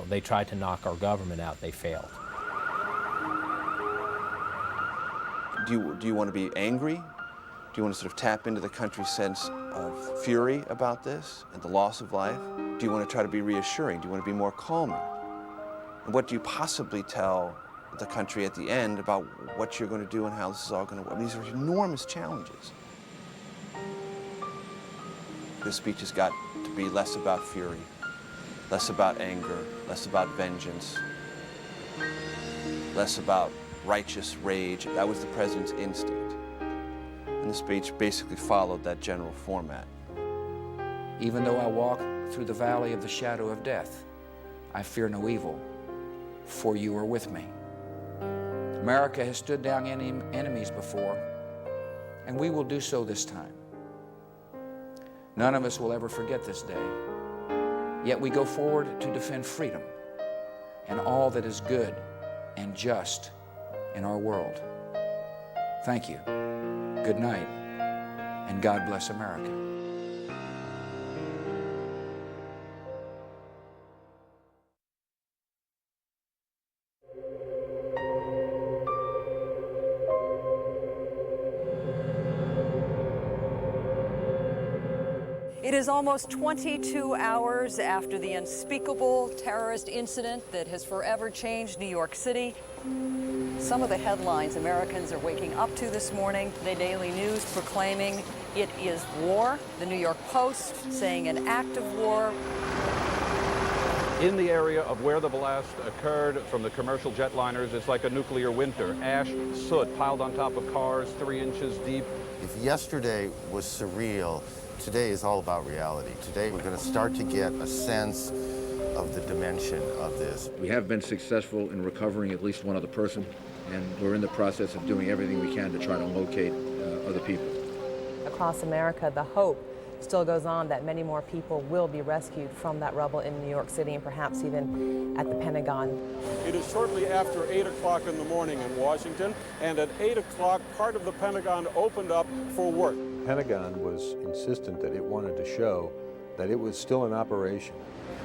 they tried to knock our government out, they failed. Do you want to be angry? Do you want to sort of tap into the country's sense of fury about this and the loss of life? Do you want to try to be reassuring? Do you want to be more calmer? And what do you possibly tell the country at the end about what you're going to do and how this is all going to work? These are enormous challenges. This speech has got to be less about fury, less about anger, less about vengeance, less about righteous rage. That was the president's instinct. And the speech basically followed that general format. Even though I walk through the valley of the shadow of death, I fear no evil, for you are with me. America has stood down enemies before, and we will do so this time. None of us will ever forget this day, yet we go forward to defend freedom and all that is good and just in our world. Thank you. Good night, and God bless America. It is almost 22 hours after the unspeakable terrorist incident that has forever changed New York City. Some of the headlines Americans are waking up to this morning. The Daily News proclaiming it is war. The New York Post saying an act of war. In the area of where the blast occurred from the commercial jetliners, it's like a nuclear winter. Ash, soot piled on top of cars 3 inches deep. If yesterday was surreal, today is all about reality. Today we're going to start to get a sense of the dimension of this. We have been successful in recovering at least one other person, and we're in the process of doing everything we can to try to locate other people. Across America, the hope still goes on that many more people will be rescued from that rubble in New York City and perhaps even at the Pentagon. It is shortly after 8 o'clock in the morning in Washington, and at 8 o'clock, part of the Pentagon opened up for work. The Pentagon was insistent that it wanted to show that it was still in operation.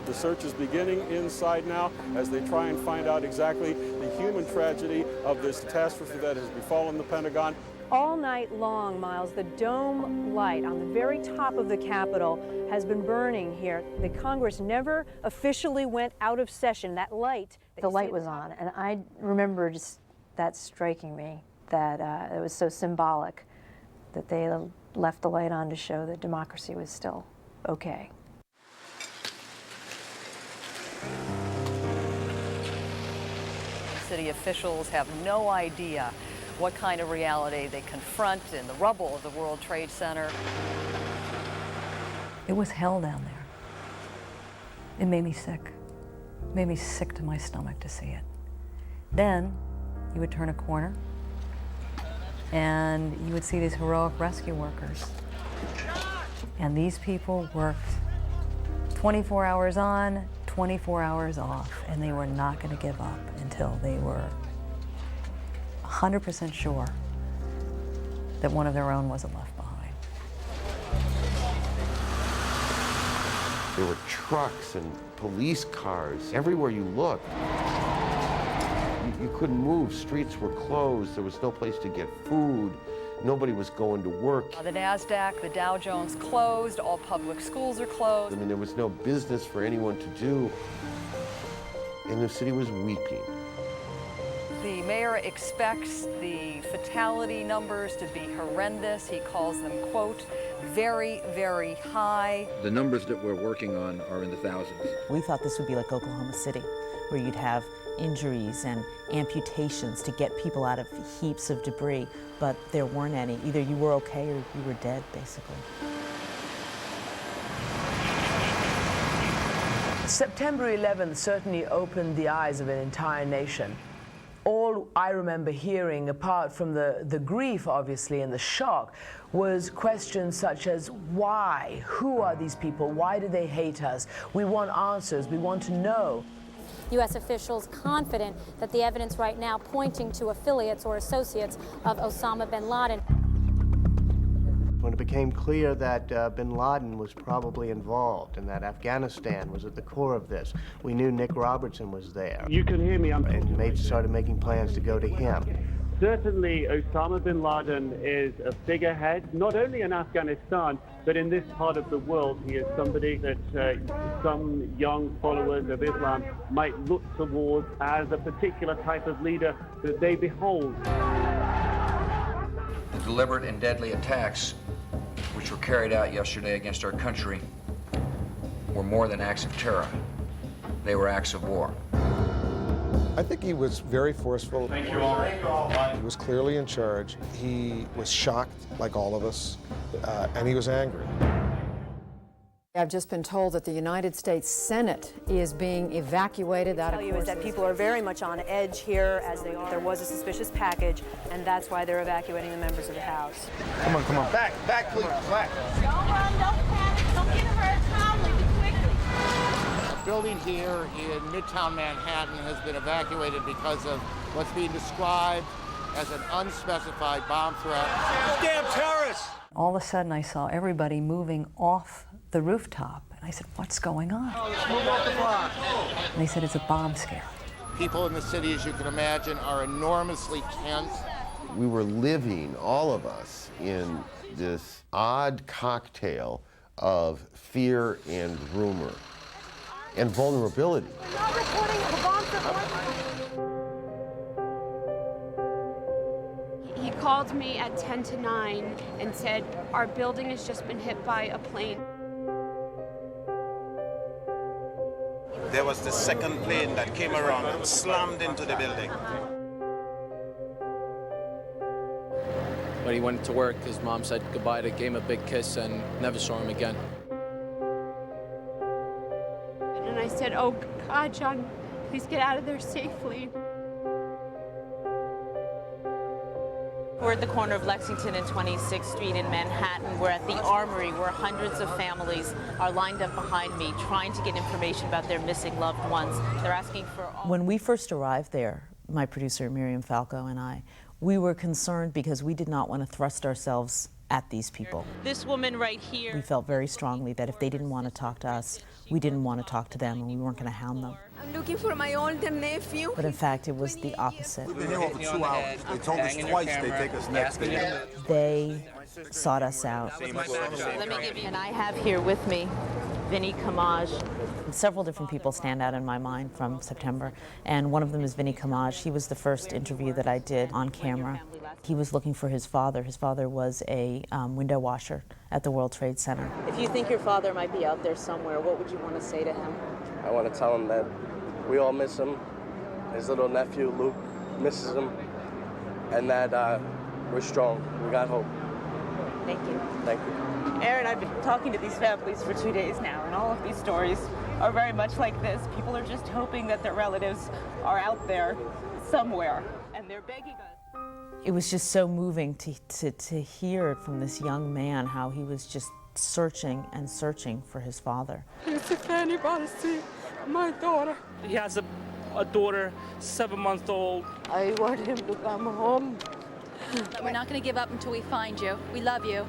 The search is beginning inside now as they try and find out exactly the human tragedy of this catastrophe that has befallen the Pentagon. All night long, Miles, the dome light on the very top of the Capitol has been burning here. The Congress never officially went out of session. That light. The light was on, and I remember just that striking me, that it was so symbolic that they left the light on to show that democracy was still okay. City officials have no idea what kind of reality they confront in the rubble of the World Trade Center. It was hell down there. It made me sick. It made me sick to my stomach to see it. Then you would turn a corner and you would see these heroic rescue workers. And these people worked 24 hours on, 24 hours off, and they were not going to give up until they were 100% sure that one of their own wasn't left behind. There were trucks and police cars everywhere you looked. You couldn't move, streets were closed, there was no place to get food, nobody was going to work. The NASDAQ, the Dow Jones closed, all public schools are closed. I mean, there was no business for anyone to do, and the city was weeping. The mayor expects the fatality numbers to be horrendous. He calls them, quote, very, very high. The numbers that we're working on are in the thousands. We thought this would be like Oklahoma City, where you'd have injuries and amputations to get people out of heaps of debris, but there weren't any. Either you were okay or you were dead, basically. September 11th certainly opened the eyes of an entire nation. All I remember hearing, apart from the grief, obviously, and the shock, was questions such as, why? Who are these people? Why do they hate us? We want answers. We want to know. U.S. officials confident that the evidence right now pointing to affiliates or associates of Osama bin Laden. When it became clear that bin Laden was probably involved and that Afghanistan was at the core of this, we knew Nick Robertson was there. You can hear me. And started making plans to go to him. Certainly, Osama bin Laden is a figurehead, not only in Afghanistan, but in this part of the world. He is somebody that some young followers of Islam might look towards as a particular type of leader that they behold. The deliberate and deadly attacks which were carried out yesterday against our country were more than acts of terror. They were acts of war. I think he was very forceful. Thank you all. He was clearly in charge. He was shocked, like all of us, and he was angry. I've just been told that the United States Senate is being evacuated. That, of course, is that people are very much on edge here, as they are. There was a suspicious package, and that's why they're evacuating the members of the House. Come on, come on. Back, please, back. Don't run, don't panic, don't get hurt, calmly, quickly. Building here in Midtown Manhattan has been evacuated because of what's being described as an unspecified bomb threat. Damn terrorists! All of a sudden, I saw everybody moving off the rooftop, and I said, what's going on? Move off the block. And they said, it's a bomb scare. People in the city, as you can imagine, are enormously tense. We were living, all of us, in this odd cocktail of fear and rumor and vulnerability. He called me at 10 to 9 and said, our building has just been hit by a plane. There was the second plane that came around and slammed into the building. When he went to work, his mom said goodbye to him, gave him a big kiss, and never saw him again. And I said, oh God, John, please get out of there safely. We're at the corner of Lexington and 26th Street in Manhattan. We're at the Armory, where hundreds of families are lined up behind me trying to get information about their missing loved ones. They're asking for all... When we first arrived there, my producer Miriam Falco and I, we were concerned because we did not want to thrust ourselves at these people. This woman right here... We felt very strongly that if they didn't want to talk to us, we didn't want to talk to them, and we weren't going to hound them. I'm looking for my older nephew. But in fact, it was the opposite. We've been here over 2 hours. They told us twice they take us next day. They sought us out. Let me give you... And I have here with me Vinnie Kamaj. Several different people stand out in my mind from September, and one of them is Vinnie Kamaj. He was the first interview that I did on camera. He was looking for his father. His father was a window washer at the World Trade Center. If you think your father might be out there somewhere, what would you want to say to him? I want to tell him that we all miss him, his little nephew, Luke, misses him, and that we're strong. We got hope. Thank you. Thank you. Aaron, I've been talking to these families for 2 days now, and all of these stories are very much like this. People are just hoping that their relatives are out there somewhere, and they're begging us. It was just so moving to hear from this young man how he was just searching and searching for his father. If anybody see my daughter. He has a daughter, 7 months old. I want him to come home. We're not going to give up until we find you. We love you.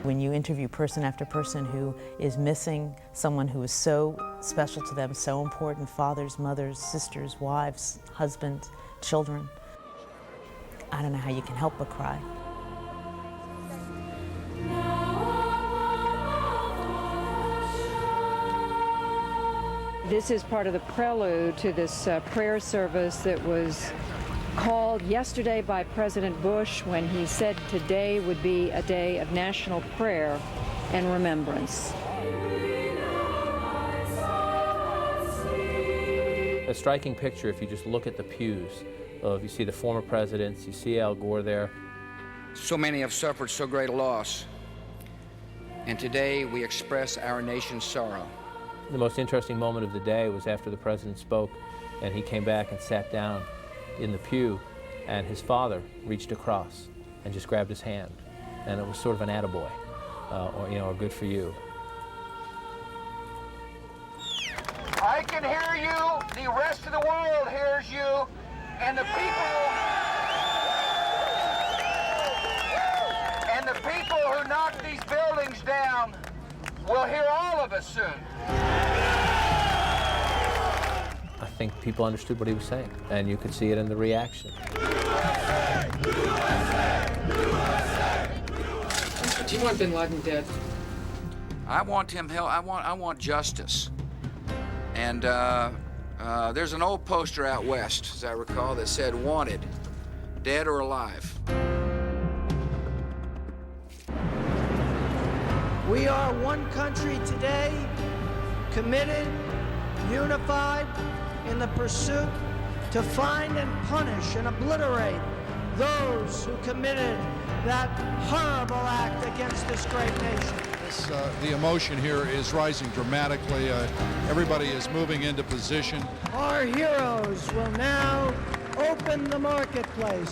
When you interview person after person who is missing someone who is so special to them, so important, fathers, mothers, sisters, wives, husbands, children, I don't know how you can help but cry. This is part of the prelude to this prayer service that was called yesterday by President Bush when he said today would be a day of national prayer and remembrance. A striking picture if you just look at the pews of, you see the former presidents, you see Al Gore there. So many have suffered so great a loss, and today we express our nation's sorrow. The most interesting moment of the day was after the president spoke and he came back and sat down in the pew, and his father reached across and just grabbed his hand, and it was sort of an attaboy, or good for you. I can hear you, the rest of the world hears you, and the people who knock these buildings down will hear all of us soon. I think people understood what he was saying, and you could see it in the reaction. Do you want bin Laden dead? I want him held. I want justice. And there's an old poster out west, as I recall, that said "Wanted, dead or alive." We are one country today, committed, unified in the pursuit to find and punish and obliterate those who committed that horrible act against this great nation. The emotion here is rising dramatically. Everybody is moving into position. Our heroes will now open the marketplace.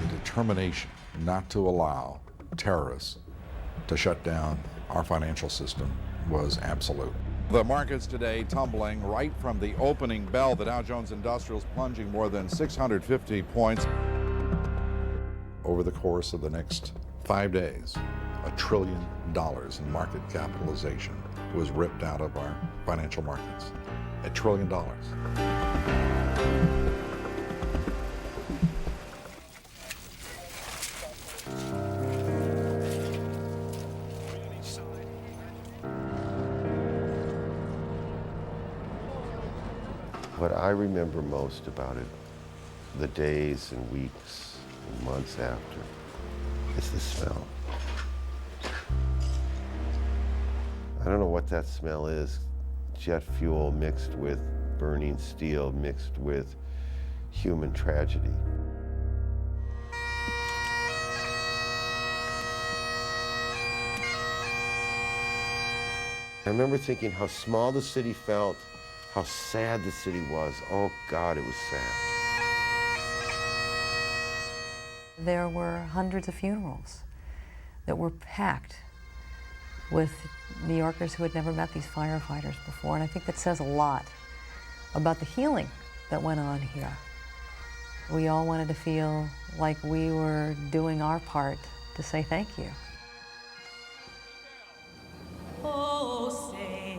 The determination not to allow terrorists to shut down our financial system was absolute. The markets today tumbling right from the opening bell. The Dow Jones Industrials plunging more than 650 points. Over the course of the next 5 days, $1 trillion in market capitalization was ripped out of our financial markets. $1 trillion. What I remember most about it, the days and weeks and months after, is the smell. I don't know what that smell is. Jet fuel mixed with burning steel, mixed with human tragedy. I remember thinking how small the city felt, how sad the city was. Oh God, it was sad. There were hundreds of funerals that were packed with New Yorkers who had never met these firefighters before, and I think that says a lot about the healing that went on here. We all wanted to feel like we were doing our part to say thank you. Oh, say,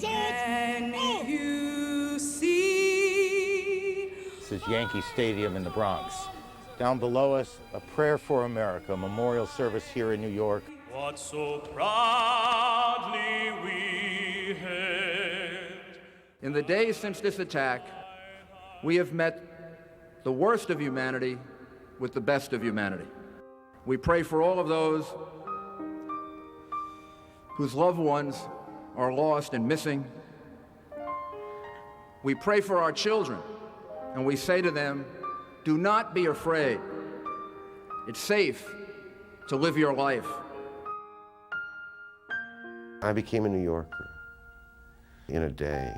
can you see? This is Yankee Stadium in the Bronx. Down below us, a Prayer for America memorial service here in New York. What so proudly we hailed. In the days since this attack, we have met the worst of humanity with the best of humanity. We pray for all of those whose loved ones are lost and missing. We pray for our children, and we say to them, do not be afraid. It's safe to live your life. I became a New Yorker in a day.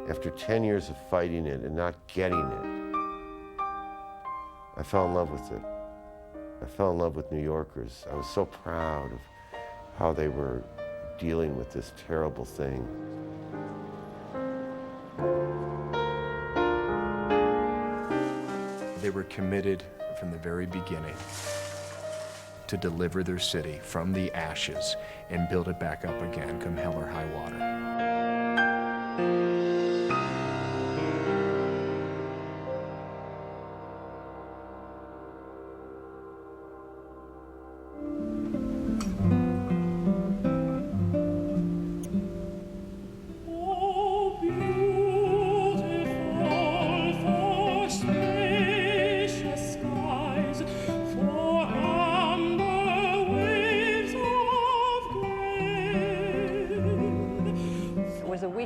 After 10 years of fighting it and not getting it, I fell in love with it. I fell in love with New Yorkers. I was so proud of how they were dealing with this terrible thing. They were committed from the very beginning to deliver their city from the ashes and build it back up again, come hell or high water.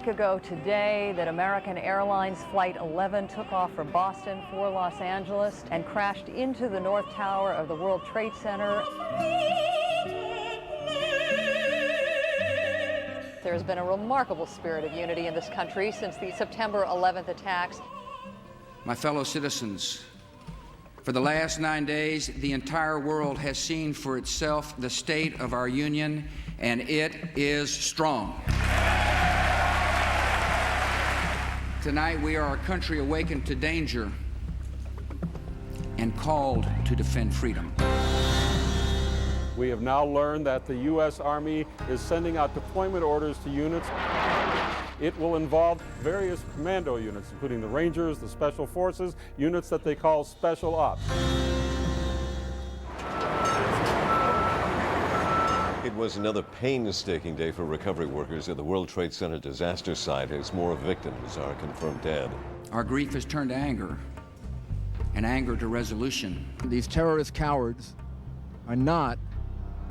Ago today that American Airlines Flight 11 took off from Boston for Los Angeles and crashed into the North Tower of the World Trade Center. There's been a remarkable spirit of unity in this country since the September 11th attacks. My fellow citizens, for the last 9 days, the entire world has seen for itself the state of our union, and it is strong. Tonight, we are a country awakened to danger and called to defend freedom. We have now learned that the U.S. Army is sending out deployment orders to units. It will involve various commando units, including the Rangers, the Special Forces, units that they call Special Ops. It was another painstaking day for recovery workers at the World Trade Center disaster site as more victims are confirmed dead. Our grief has turned to anger, and anger to resolution. These terrorist cowards are not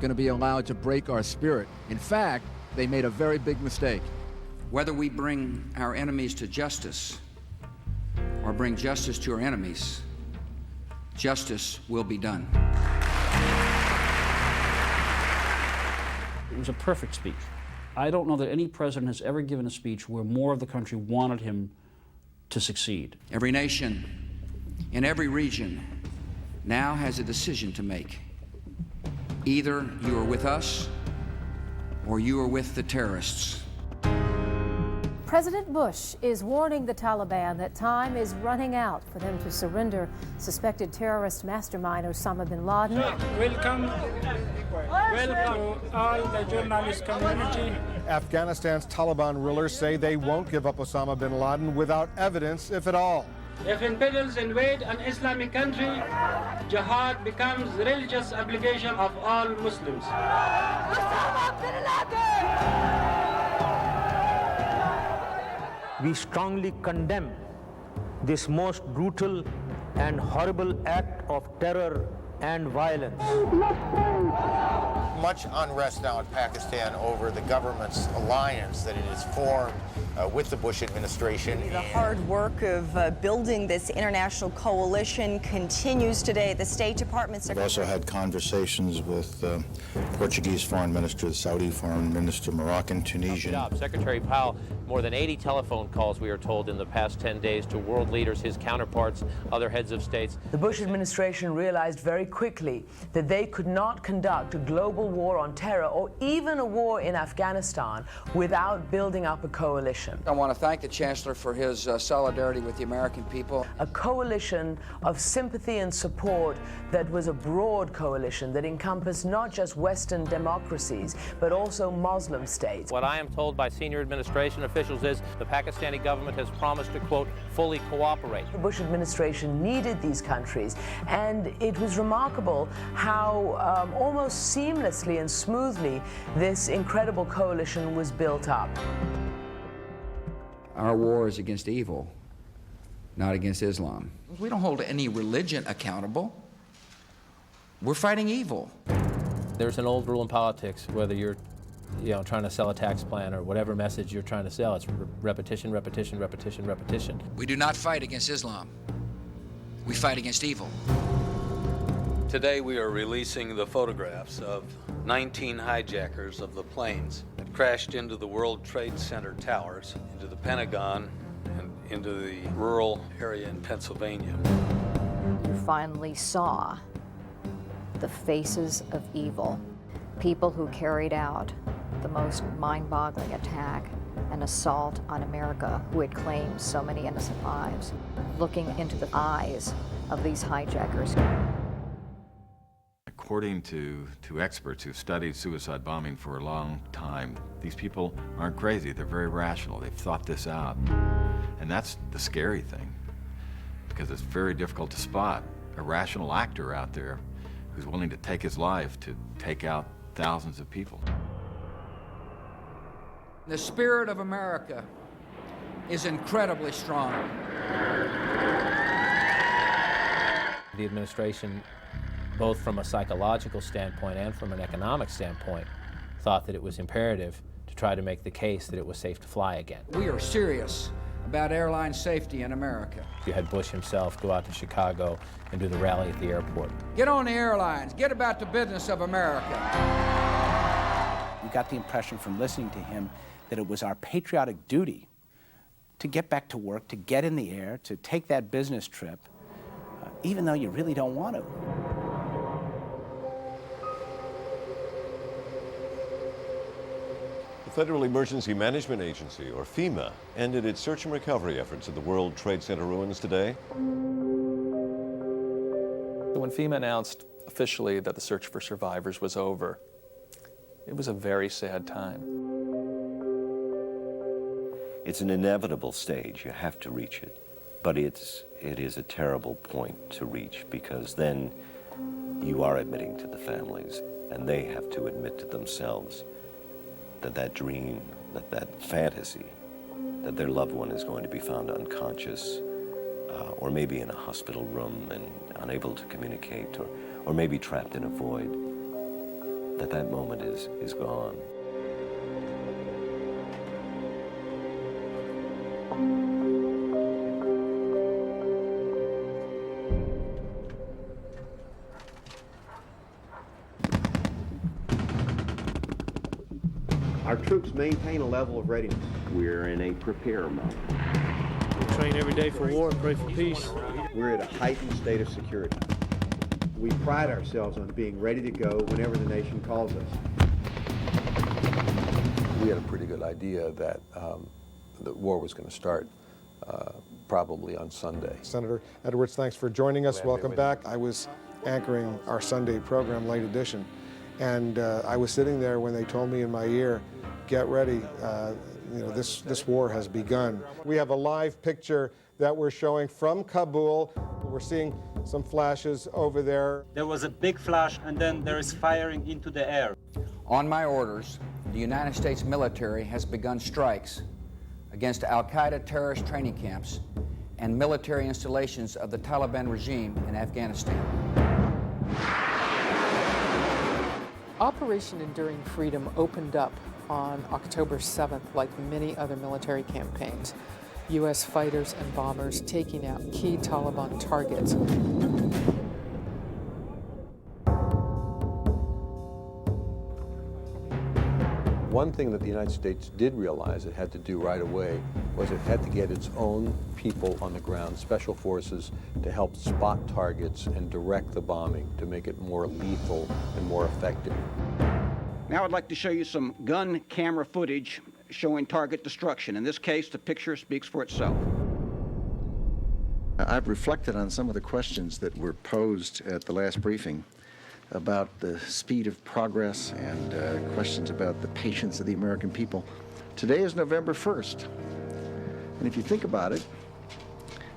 going to be allowed to break our spirit. In fact, they made a very big mistake. Whether we bring our enemies to justice or bring justice to our enemies, justice will be done. It was a perfect speech. I don't know that any president has ever given a speech where more of the country wanted him to succeed. Every nation in every region now has a decision to make. Either you are with us or you are with the terrorists. President Bush is warning the Taliban that time is running out for them to surrender suspected terrorist mastermind Osama bin Laden. Welcome to all the journalist community. Afghanistan's Taliban rulers say they won't give up Osama bin Laden without evidence, if at all. If infidels invade an Islamic country, jihad becomes the religious obligation of all Muslims. Osama bin Laden! We strongly condemn this most brutal and horrible act of terror and violence. Much unrest now in Pakistan over the government's alliance that it has formed with the Bush administration. The hard work of building this international coalition continues today. The State Department We've also had conversations with the Portuguese Foreign Minister, the Saudi Foreign Minister, Moroccan, Tunisian. Secretary Powell, more than 80 telephone calls, we are told, in the past 10 days to world leaders, his counterparts, other heads of states. The Bush administration realized very quickly that they could not conduct a global war on terror or even a war in Afghanistan without building up a coalition. I want to thank the Chancellor for his solidarity with the American people. A coalition of sympathy and support that was a broad coalition that encompassed not just Western democracies, but also Muslim states. What I am told by senior administration officials is the Pakistani government has promised to, quote, fully cooperate. The Bush administration needed these countries, and it was remarkable how almost seamlessly and smoothly this incredible coalition was built up. Our war is against evil, not against Islam. We don't hold any religion accountable. We're fighting evil. There's an old rule in politics, whether you're trying to sell a tax plan or whatever message you're trying to sell. It's repetition, repetition, repetition, repetition. We do not fight against Islam. We fight against evil. Today we are releasing the photographs of 19 hijackers of the planes that crashed into the World Trade Center towers, into the Pentagon, and into the rural area in Pennsylvania. You finally saw the faces of evil, people who carried out the most mind-boggling attack and assault on America, who had claimed so many innocent lives, looking into the eyes of these hijackers. According to experts who've studied suicide bombing for a long time, these people aren't crazy, they're very rational, they've thought this out. And that's the scary thing, because it's very difficult to spot a rational actor out there who's willing to take his life to take out thousands of people. The spirit of America is incredibly strong. The administration, both from a psychological standpoint and from an economic standpoint, thought that it was imperative to try to make the case that it was safe to fly again. We are serious about airline safety in America. You had Bush himself go out to Chicago and do the rally at the airport. Get on the airlines, get about the business of America. We got the impression from listening to him that it was our patriotic duty to get back to work, to get in the air, to take that business trip, even though you really don't want to. The Federal Emergency Management Agency, or FEMA, ended its search and recovery efforts at the World Trade Center ruins today. When FEMA announced officially that the search for survivors was over, it was a very sad time. It's an inevitable stage. You have to reach it. But it is a terrible point to reach, because then you are admitting to the families, and they have to admit to themselves that that dream, that fantasy, that their loved one is going to be found unconscious, or maybe in a hospital room and unable to communicate, or maybe trapped in a void, that moment is gone. Our troops maintain a level of readiness. We're in a prepare mode. We train every day for war and pray for peace. We're at a heightened state of security. We pride ourselves on being ready to go whenever the nation calls us. We had a pretty good idea that the war was going to start probably on Sunday. Senator Edwards, thanks for joining us. Welcome back. I was anchoring our Sunday program, Late Edition, and I was sitting there when they told me in my ear, get ready, this war has begun. We have a live picture that we're showing from Kabul. We're seeing some flashes over there. There was a big flash, and then there is firing into the air. On my orders, the United States military has begun strikes against al-Qaeda terrorist training camps and military installations of the Taliban regime in Afghanistan. Operation Enduring Freedom opened up on October 7th, like many other military campaigns. U.S. fighters and bombers taking out key Taliban targets. One thing that the United States did realize it had to do right away was it had to get its own people on the ground, special forces, to help spot targets and direct the bombing to make it more lethal and more effective. Now I'd like to show you some gun camera footage showing target destruction. In this case, the picture speaks for itself. I've reflected on some of the questions that were posed at the last briefing about the speed of progress and questions about the patience of the American people. Today is November 1st. And if you think about it,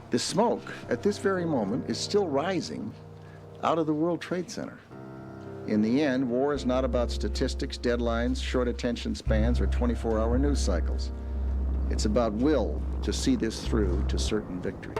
the smoke at this very moment is still rising out of the World Trade Center. In the end, war is not about statistics, deadlines, short attention spans, or 24-hour news cycles. It's about will to see this through to certain victory.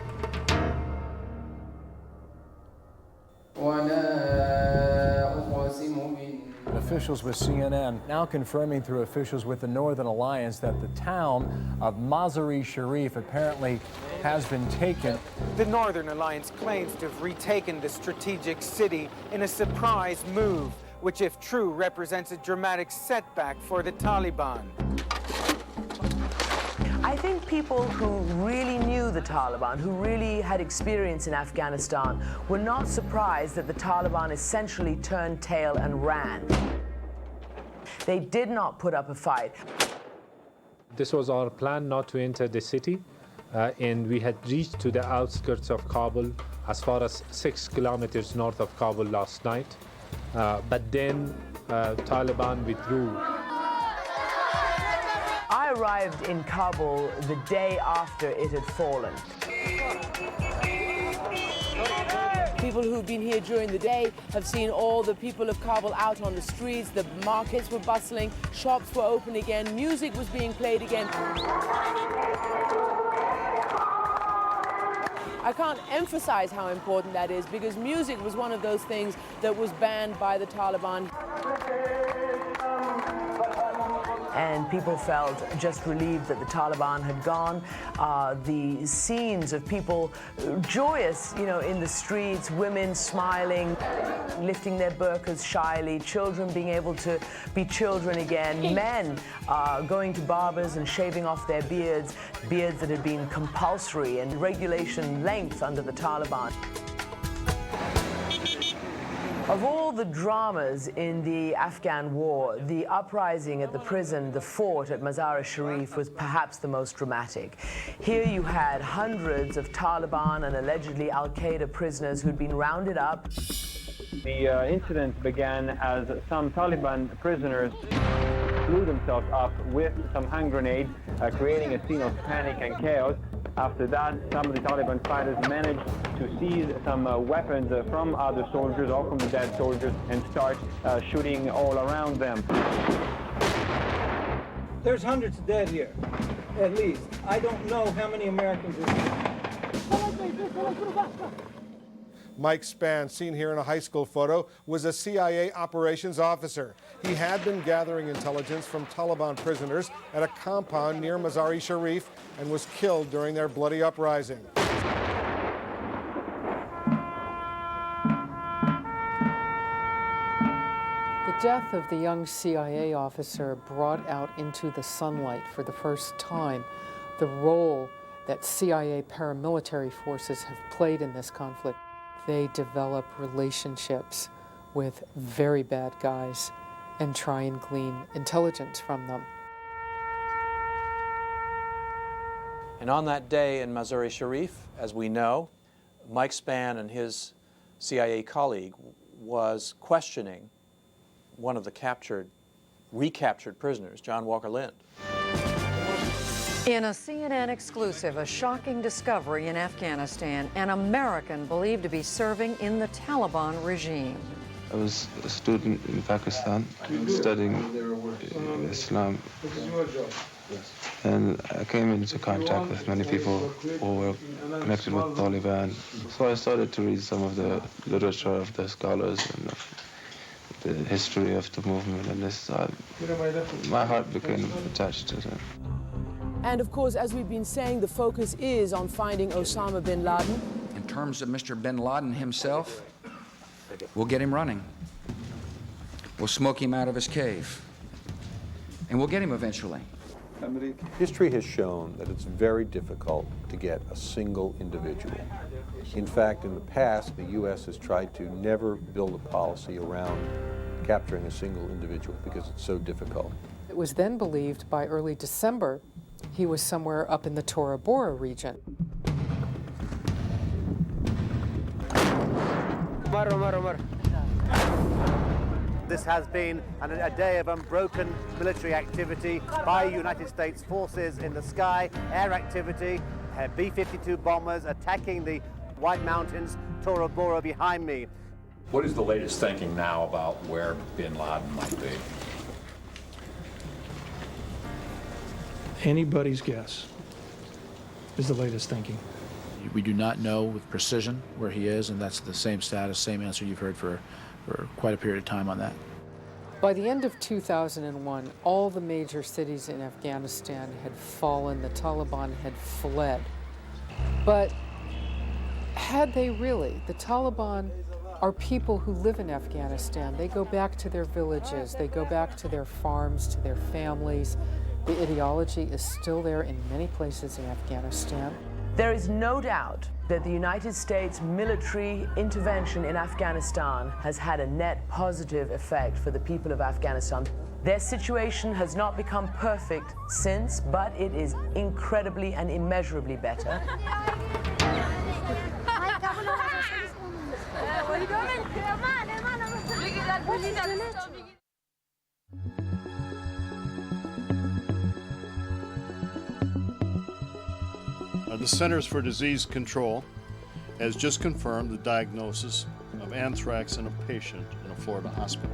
The officials with CNN now confirming through officials with the Northern Alliance that the town of Mazar-e-Sharif apparently has been taken. The Northern Alliance claims to have retaken the strategic city in a surprise move, which, if true, represents a dramatic setback for the Taliban. I think people who really knew the Taliban, who really had experience in Afghanistan, were not surprised that the Taliban essentially turned tail and ran. They did not put up a fight. This was our plan, not to enter the city, and we had reached to the outskirts of Kabul, as far as 6 kilometers north of Kabul last night. But then Taliban withdrew. I arrived in Kabul the day after it had fallen. People who've been here during the day have seen all the people of Kabul out on the streets. The markets were bustling, shops were open again, music was being played again. I can't emphasize how important that is, because music was one of those things that was banned by the Taliban. And people felt just relieved that the Taliban had gone. The scenes of people joyous, in the streets, women smiling, lifting their burqas shyly, children being able to be children again, men going to barbers and shaving off their beards that had been compulsory and regulation length under the Taliban. Of all the dramas in the Afghan war, the uprising at the prison, the fort at Mazar-e-Sharif, was perhaps the most dramatic. Here you had hundreds of Taliban and allegedly Al-Qaeda prisoners who'd been rounded up. The incident began as some Taliban prisoners blew themselves up with some hand grenades, creating a scene of panic and chaos. After that, some of the Taliban fighters managed to seize some weapons from other soldiers or from the dead soldiers and start shooting all around them. There's hundreds dead here, at least. I don't know how many Americans are here. Mike Spann, seen here in a high school photo, was a CIA operations officer. He had been gathering intelligence from Taliban prisoners at a compound near Mazar-e-Sharif and was killed during their bloody uprising. The death of the young CIA officer brought out into the sunlight for the first time the role that CIA paramilitary forces have played in this conflict. They develop relationships with very bad guys and try and glean intelligence from them. And on that day in Mazar-e-Sharif, as we know, Mike Spann and his CIA colleague was questioning one of the recaptured prisoners, John Walker Lindh. In a CNN exclusive, a shocking discovery in Afghanistan, an American believed to be serving in the Taliban regime. I was a student in Pakistan studying Islam, and I came into contact with many people who were connected with Taliban. So I started to read some of the literature of the scholars and of the history of the movement, and my heart became attached to them. And of course, as we've been saying, the focus is on finding Osama bin Laden. In terms of Mr. bin Laden himself, we'll get him running. We'll smoke him out of his cave. And we'll get him eventually. History has shown that it's very difficult to get a single individual. In fact, in the past, the U.S. has tried to never build a policy around capturing a single individual because it's so difficult. It was then believed by early December he was somewhere up in the Tora Bora region. This has been a day of unbroken military activity by United States forces in the sky, air activity, B-52 bombers attacking the White Mountains, Tora Bora behind me. What is the latest thinking now about where bin Laden might be? Anybody's guess is the latest thinking. We do not know with precision where he is, and that's the same status, same answer you've heard for quite a period of time on that. By the end of 2001, all the major cities in Afghanistan had fallen. The Taliban had fled. But had they really? The Taliban are people who live in Afghanistan. They go back to their villages. They go back to their farms, to their families. The ideology is still there in many places in Afghanistan. There is no doubt that the United States military intervention in Afghanistan has had a net positive effect for the people of Afghanistan. Their situation has not become perfect since, but it is incredibly and immeasurably better. The Centers for Disease Control has just confirmed the diagnosis of anthrax in a patient in a Florida hospital.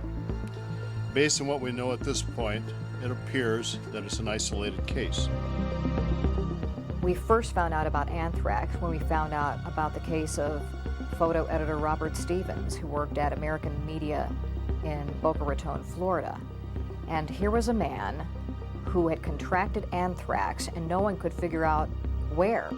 Based on what we know at this point, it appears that it's an isolated case. We first found out about anthrax when we found out about the case of photo editor Robert Stevens, who worked at American Media in Boca Raton, Florida. And here was a man who had contracted anthrax and no one could figure out where.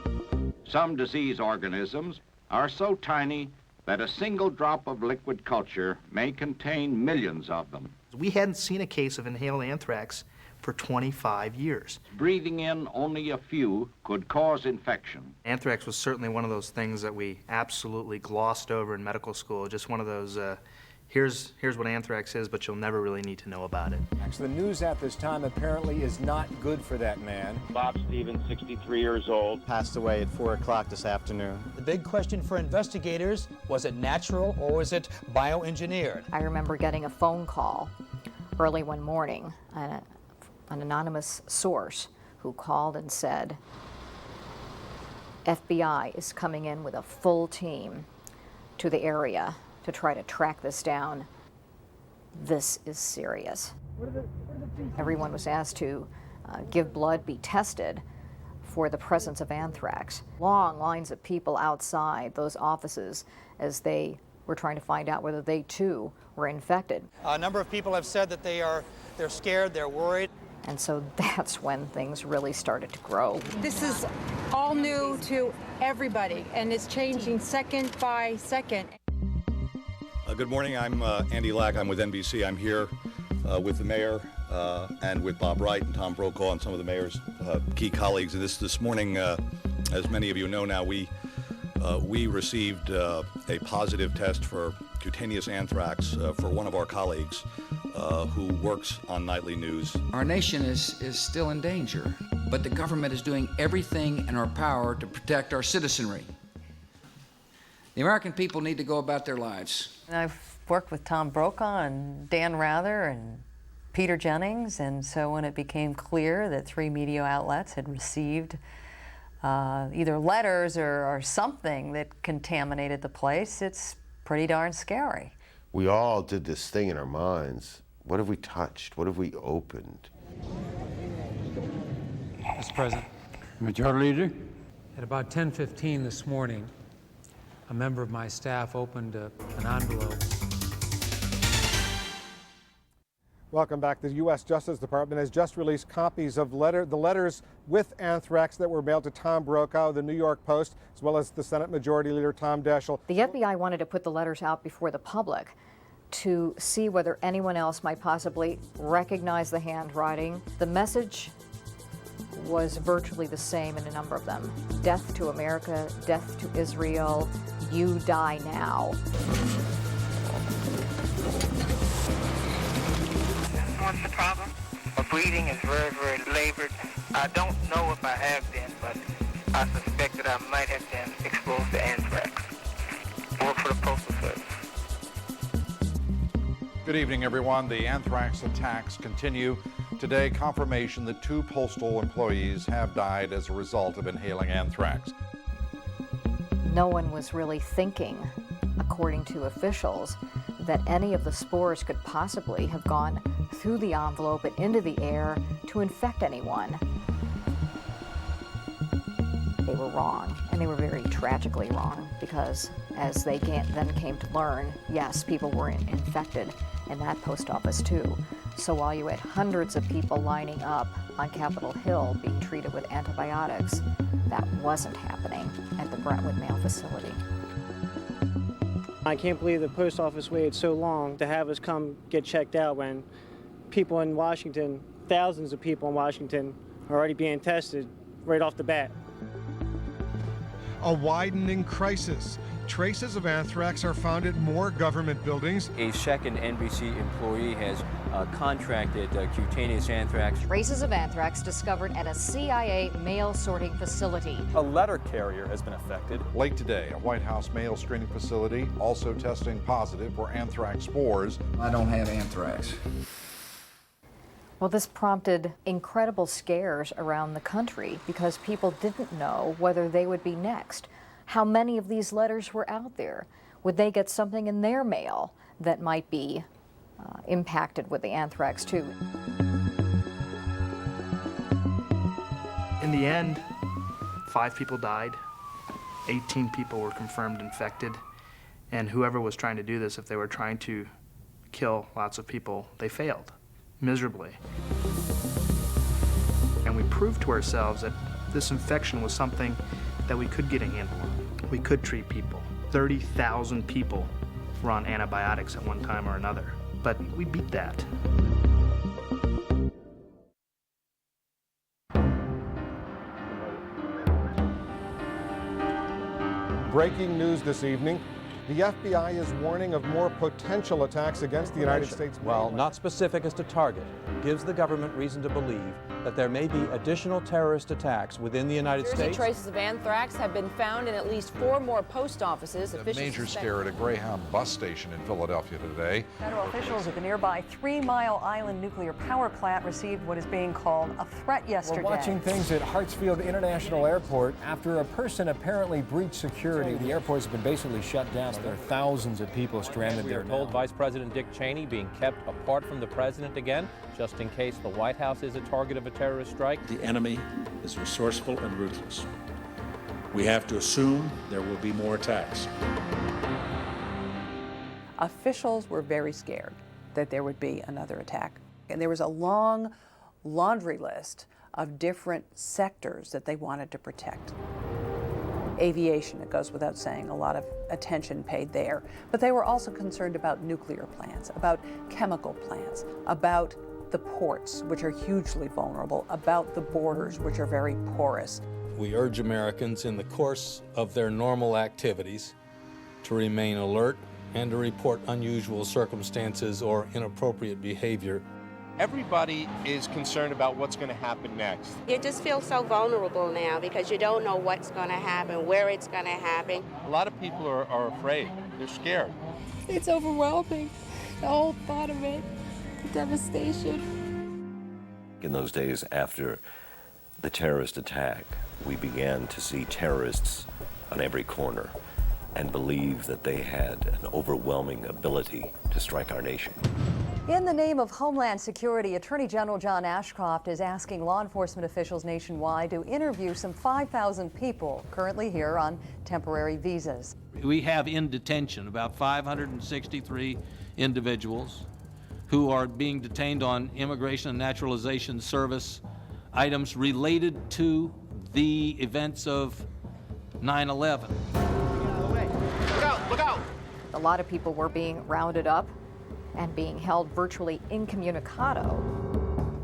Some disease organisms are so tiny that a single drop of liquid culture may contain millions of them. We hadn't seen a case of inhaled anthrax for 25 years. Breathing in only a few could cause infection. Anthrax was certainly one of those things that we absolutely glossed over in medical school, just one of those, here's what anthrax is, but you'll never really need to know about it. Actually, the news at this time apparently is not good for that man. Bob Stevens, 63 years old. Passed away at 4 o'clock this afternoon. The big question for investigators, was it natural or was it bioengineered? I remember getting a phone call early one morning, an anonymous source who called and said, FBI is coming in with a full team to the area to try to track this down. This is serious. Everyone was asked to give blood, be tested for the presence of anthrax. Long lines of people outside those offices as they were trying to find out whether they too were infected. A number of people have said that they're scared, they're worried. And so that's when things really started to grow. This is all new to everybody, and it's changing second by second. Good morning, I'm Andy Lack, I'm with NBC. I'm here with the mayor and with Bob Wright and Tom Brokaw and some of the mayor's key colleagues. And this morning, as many of you know now, we received a positive test for cutaneous anthrax for one of our colleagues who works on Nightly News. Our nation is still in danger, but the government is doing everything in our power to protect our citizenry. The American people need to go about their lives. I've worked with Tom Brokaw and Dan Rather and Peter Jennings, and so when it became clear that 3 media outlets had received either letters or something that contaminated the place, it's pretty darn scary. We all did this thing in our minds. What have we touched? What have we opened? Mr. President. Majority Leader. At about 10:15 this morning, a member of my staff opened an envelope. Welcome back. The U.S. Justice Department has just released copies of the letters with anthrax that were mailed to Tom Brokaw, the New York Post, as well as the Senate Majority Leader Tom Daschle. The FBI wanted to put the letters out before the public to see whether anyone else might possibly recognize the handwriting. The message was virtually the same in a number of them. Death to America, death to Israel, you die now. What's the problem? My breathing is very, very labored. I don't know if I have been, but I suspect that I might have been exposed to anthrax. Work for the Postal Service. Good evening, everyone. The anthrax attacks continue. Today, confirmation that 2 postal employees have died as a result of inhaling anthrax. No one was really thinking, according to officials, that any of the spores could possibly have gone through the envelope and into the air to infect anyone. They were wrong, and they were very tragically wrong, because as they then came to learn, yes, people were infected in that post office too. So while you had hundreds of people lining up on Capitol Hill being treated with antibiotics, that wasn't happening at the Brentwood Mail facility. I can't believe the post office waited so long to have us come get checked out when people in Washington, thousands of people in Washington, are already being tested right off the bat. A widening crisis. Traces of anthrax are found at more government buildings. A second NBC employee has contracted cutaneous anthrax. Traces of anthrax discovered at a CIA mail sorting facility. A letter carrier has been affected. Late today, a White House mail screening facility also testing positive for anthrax spores. I don't have anthrax. Well, this prompted incredible scares around the country because people didn't know whether they would be next. How many of these letters were out there? Would they get something in their mail that might be impacted with the anthrax too? In the end, 5 people died, 18 people were confirmed infected, and whoever was trying to do this, if they were trying to kill lots of people, they failed miserably. And we proved to ourselves that this infection was something that we could get a handle on. We could treat people. 30,000 people were on antibiotics at one time or another, but we beat that. Breaking news this evening. The FBI is warning of more potential attacks against the United States. While not specific as to target, gives the government reason to believe that there may be additional terrorist attacks within the United States. Traces of anthrax have been found in at least 4 more post offices. A major scare at a Greyhound bus station in Philadelphia today. Federal officials at the nearby 3 Mile Island nuclear power plant received what is being called a threat yesterday. We're watching things at Hartsfield International Airport after a person apparently breached security. The airport's been basically shut down. There are thousands of people stranded there now. Told Vice President Dick Cheney being kept apart from the president again, just in case the White House is a target of a terrorist strike. The enemy is resourceful and ruthless. We have to assume there will be more attacks. Officials were very scared that there would be another attack. And there was a long laundry list of different sectors that they wanted to protect. Aviation, it goes without saying, a lot of attention paid there. But they were also concerned about nuclear plants, about chemical plants, about the ports, which are hugely vulnerable, about the borders, which are very porous. We urge Americans in the course of their normal activities to remain alert and to report unusual circumstances or inappropriate behavior. Everybody is concerned about what's going to happen next. You just feel so vulnerable now because you don't know what's going to happen, where it's going to happen. A lot of people are afraid. They're scared. It's overwhelming, the whole thought of it, the devastation. In those days after the terrorist attack, we began to see terrorists on every corner and believe that they had an overwhelming ability to strike our nation. In the name of Homeland Security, Attorney General John Ashcroft is asking law enforcement officials nationwide to interview some 5,000 people currently here on temporary visas. We have in detention about 563 individuals who are being detained on Immigration and Naturalization Service items related to the events of 9/11. Look out! Look out! A lot of people were being rounded up and being held virtually incommunicado.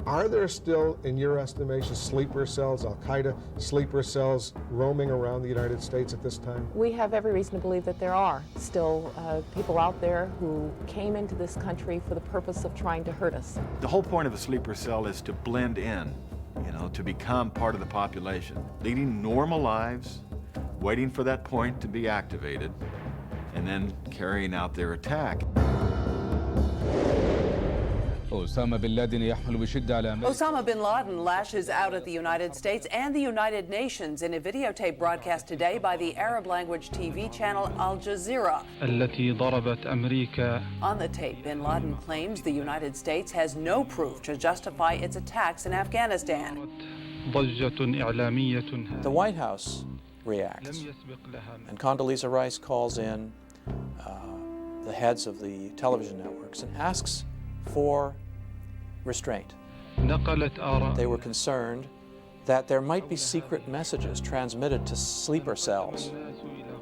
Are there still, in your estimation, sleeper cells, Al-Qaeda sleeper cells roaming around the United States at this time? We have every reason to believe that there are still people out there who came into this country for the purpose of trying to hurt us. The whole point of a sleeper cell is to blend in, to become part of the population, leading normal lives, waiting for that point to be activated, and then carrying out their attack. Osama bin Laden lashes out at the United States and the United Nations in a videotape broadcast today by the Arab-language TV channel Al Jazeera. On the tape, bin Laden claims the United States has no proof to justify its attacks in Afghanistan. The White House reacts, and Condoleezza Rice calls in the heads of the television networks and asks for restraint. They were concerned that there might be secret messages transmitted to sleeper cells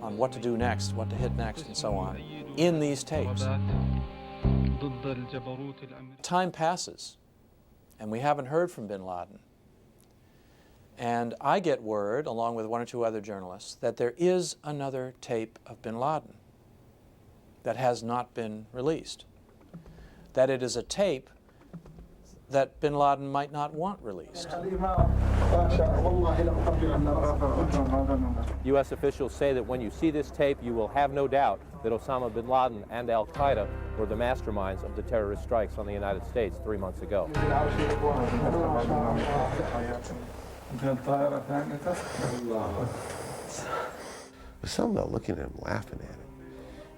on what to do next, what to hit next, and so on, in these tapes. Time passes, and we haven't heard from bin Laden. And I get word, along with one or two other journalists, that there is another tape of bin Laden that has not been released. That it is a tape that bin Laden might not want released. U.S. officials say that when you see this tape, you will have no doubt that Osama bin Laden and al-Qaeda were the masterminds of the terrorist strikes on the United States 3 months ago. There's something about looking at him, laughing at him.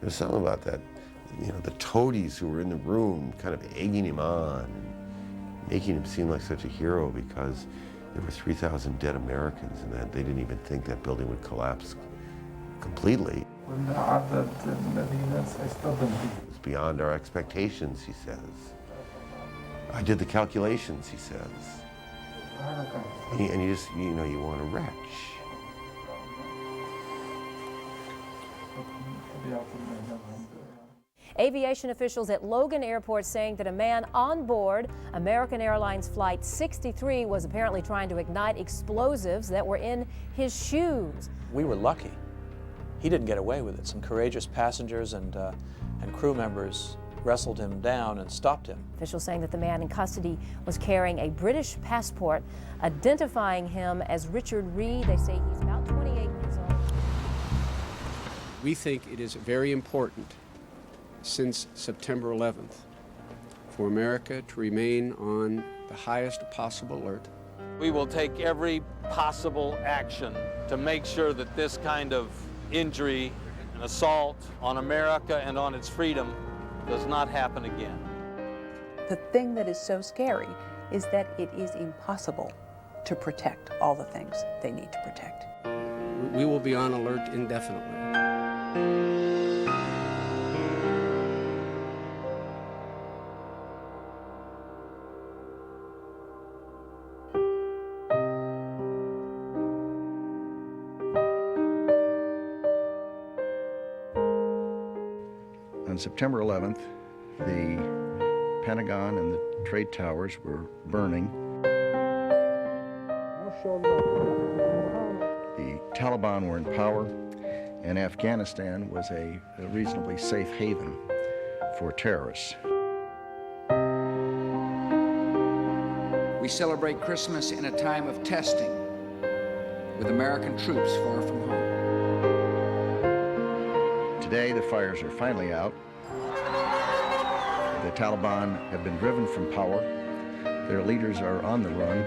There's something about that, the toadies who were in the room kind of egging him on, making him seem like such a hero because there were 3,000 dead Americans and that they didn't even think that building would collapse completely. It was beyond our expectations, he says. I did the calculations, he says. And you just, you want to retch. Aviation officials at Logan Airport saying that a man on board American Airlines Flight 63 was apparently trying to ignite explosives that were in his shoes. We were lucky. He didn't get away with it. Some courageous passengers and crew members wrestled him down and stopped him. Officials saying that the man in custody was carrying a British passport, identifying him as Richard Reed. They say he's about 28 years old. We think it is very important since September 11th for America to remain on the highest possible alert. We will take every possible action to make sure that this kind of injury and assault on America and on its freedom does not happen again. The thing that is so scary is that it is impossible to protect all the things they need to protect. We will be on alert indefinitely. On September 11th, the Pentagon and the trade towers were burning. The Taliban were in power, and Afghanistan was a reasonably safe haven for terrorists. We celebrate Christmas in a time of testing, with American troops far from home. Today, the fires are finally out. The Taliban have been driven from power. Their leaders are on the run.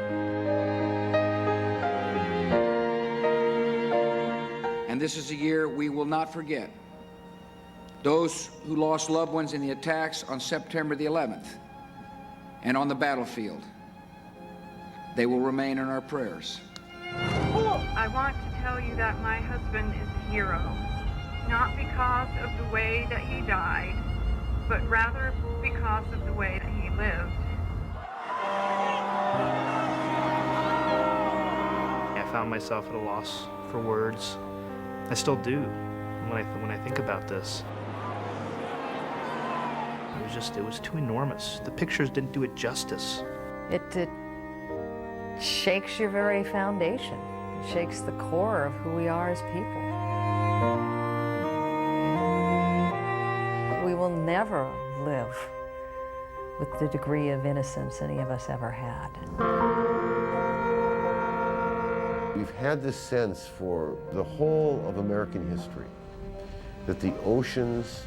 And this is a year we will not forget. Those who lost loved ones in the attacks on September the 11th and on the battlefield. They will remain in our prayers. I want to tell you that my husband is a hero. Not because of the way that he died, but rather because of the way that he lived. I found myself at a loss for words. I still do when I think about this. It was too enormous. The pictures didn't do it justice. It shakes your very foundation. It shakes the core of who we are as people. We will never live with the degree of innocence any of us ever had. We've had this sense for the whole of American history that the oceans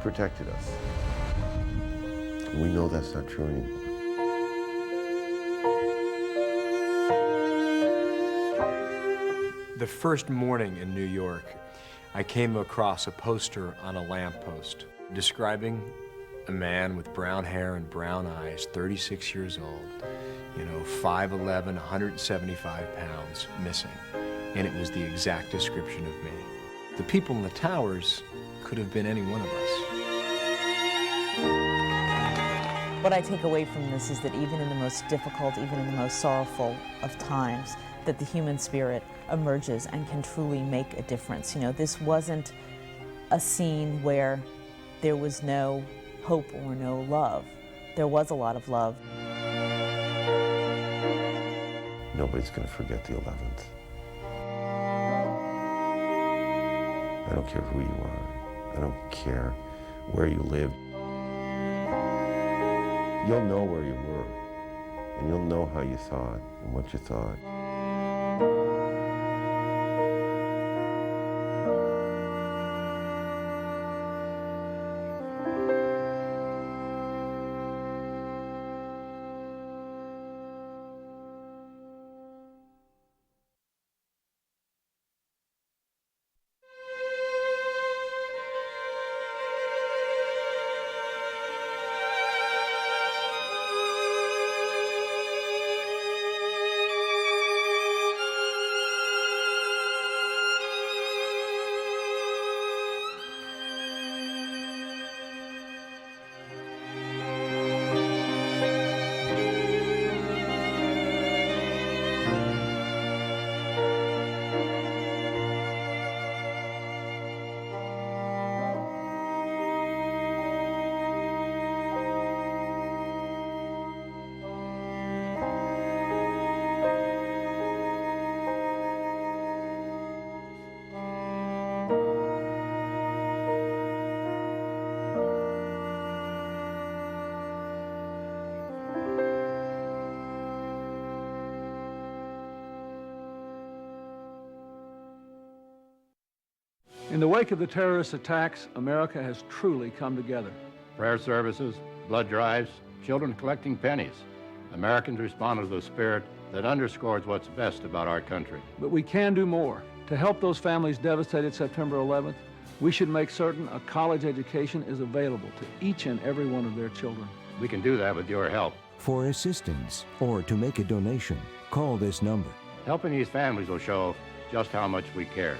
protected us. And we know that's not true anymore. The first morning in New York, I came across a poster on a lamppost describing a man with brown hair and brown eyes, 36 years old, 5'11", 175 pounds, missing. And it was the exact description of me. The people in the towers could have been any one of us. What I take away from this is that even in the most difficult, even in the most sorrowful of times, that the human spirit emerges and can truly make a difference. You know, this wasn't a scene where there was no hope or no love. There was a lot of love. Nobody's going to forget the 11th. I don't care who you are. I don't care where you live. You'll know where you were, and you'll know how you thought and what you thought. In the wake of the terrorist attacks, America has truly come together. Prayer services, blood drives, children collecting pennies. Americans responded with a spirit that underscores what's best about our country. But we can do more. To help those families devastated September 11th, we should make certain a college education is available to each and every one of their children. We can do that with your help. For assistance or to make a donation, call this number. Helping these families will show just how much we care.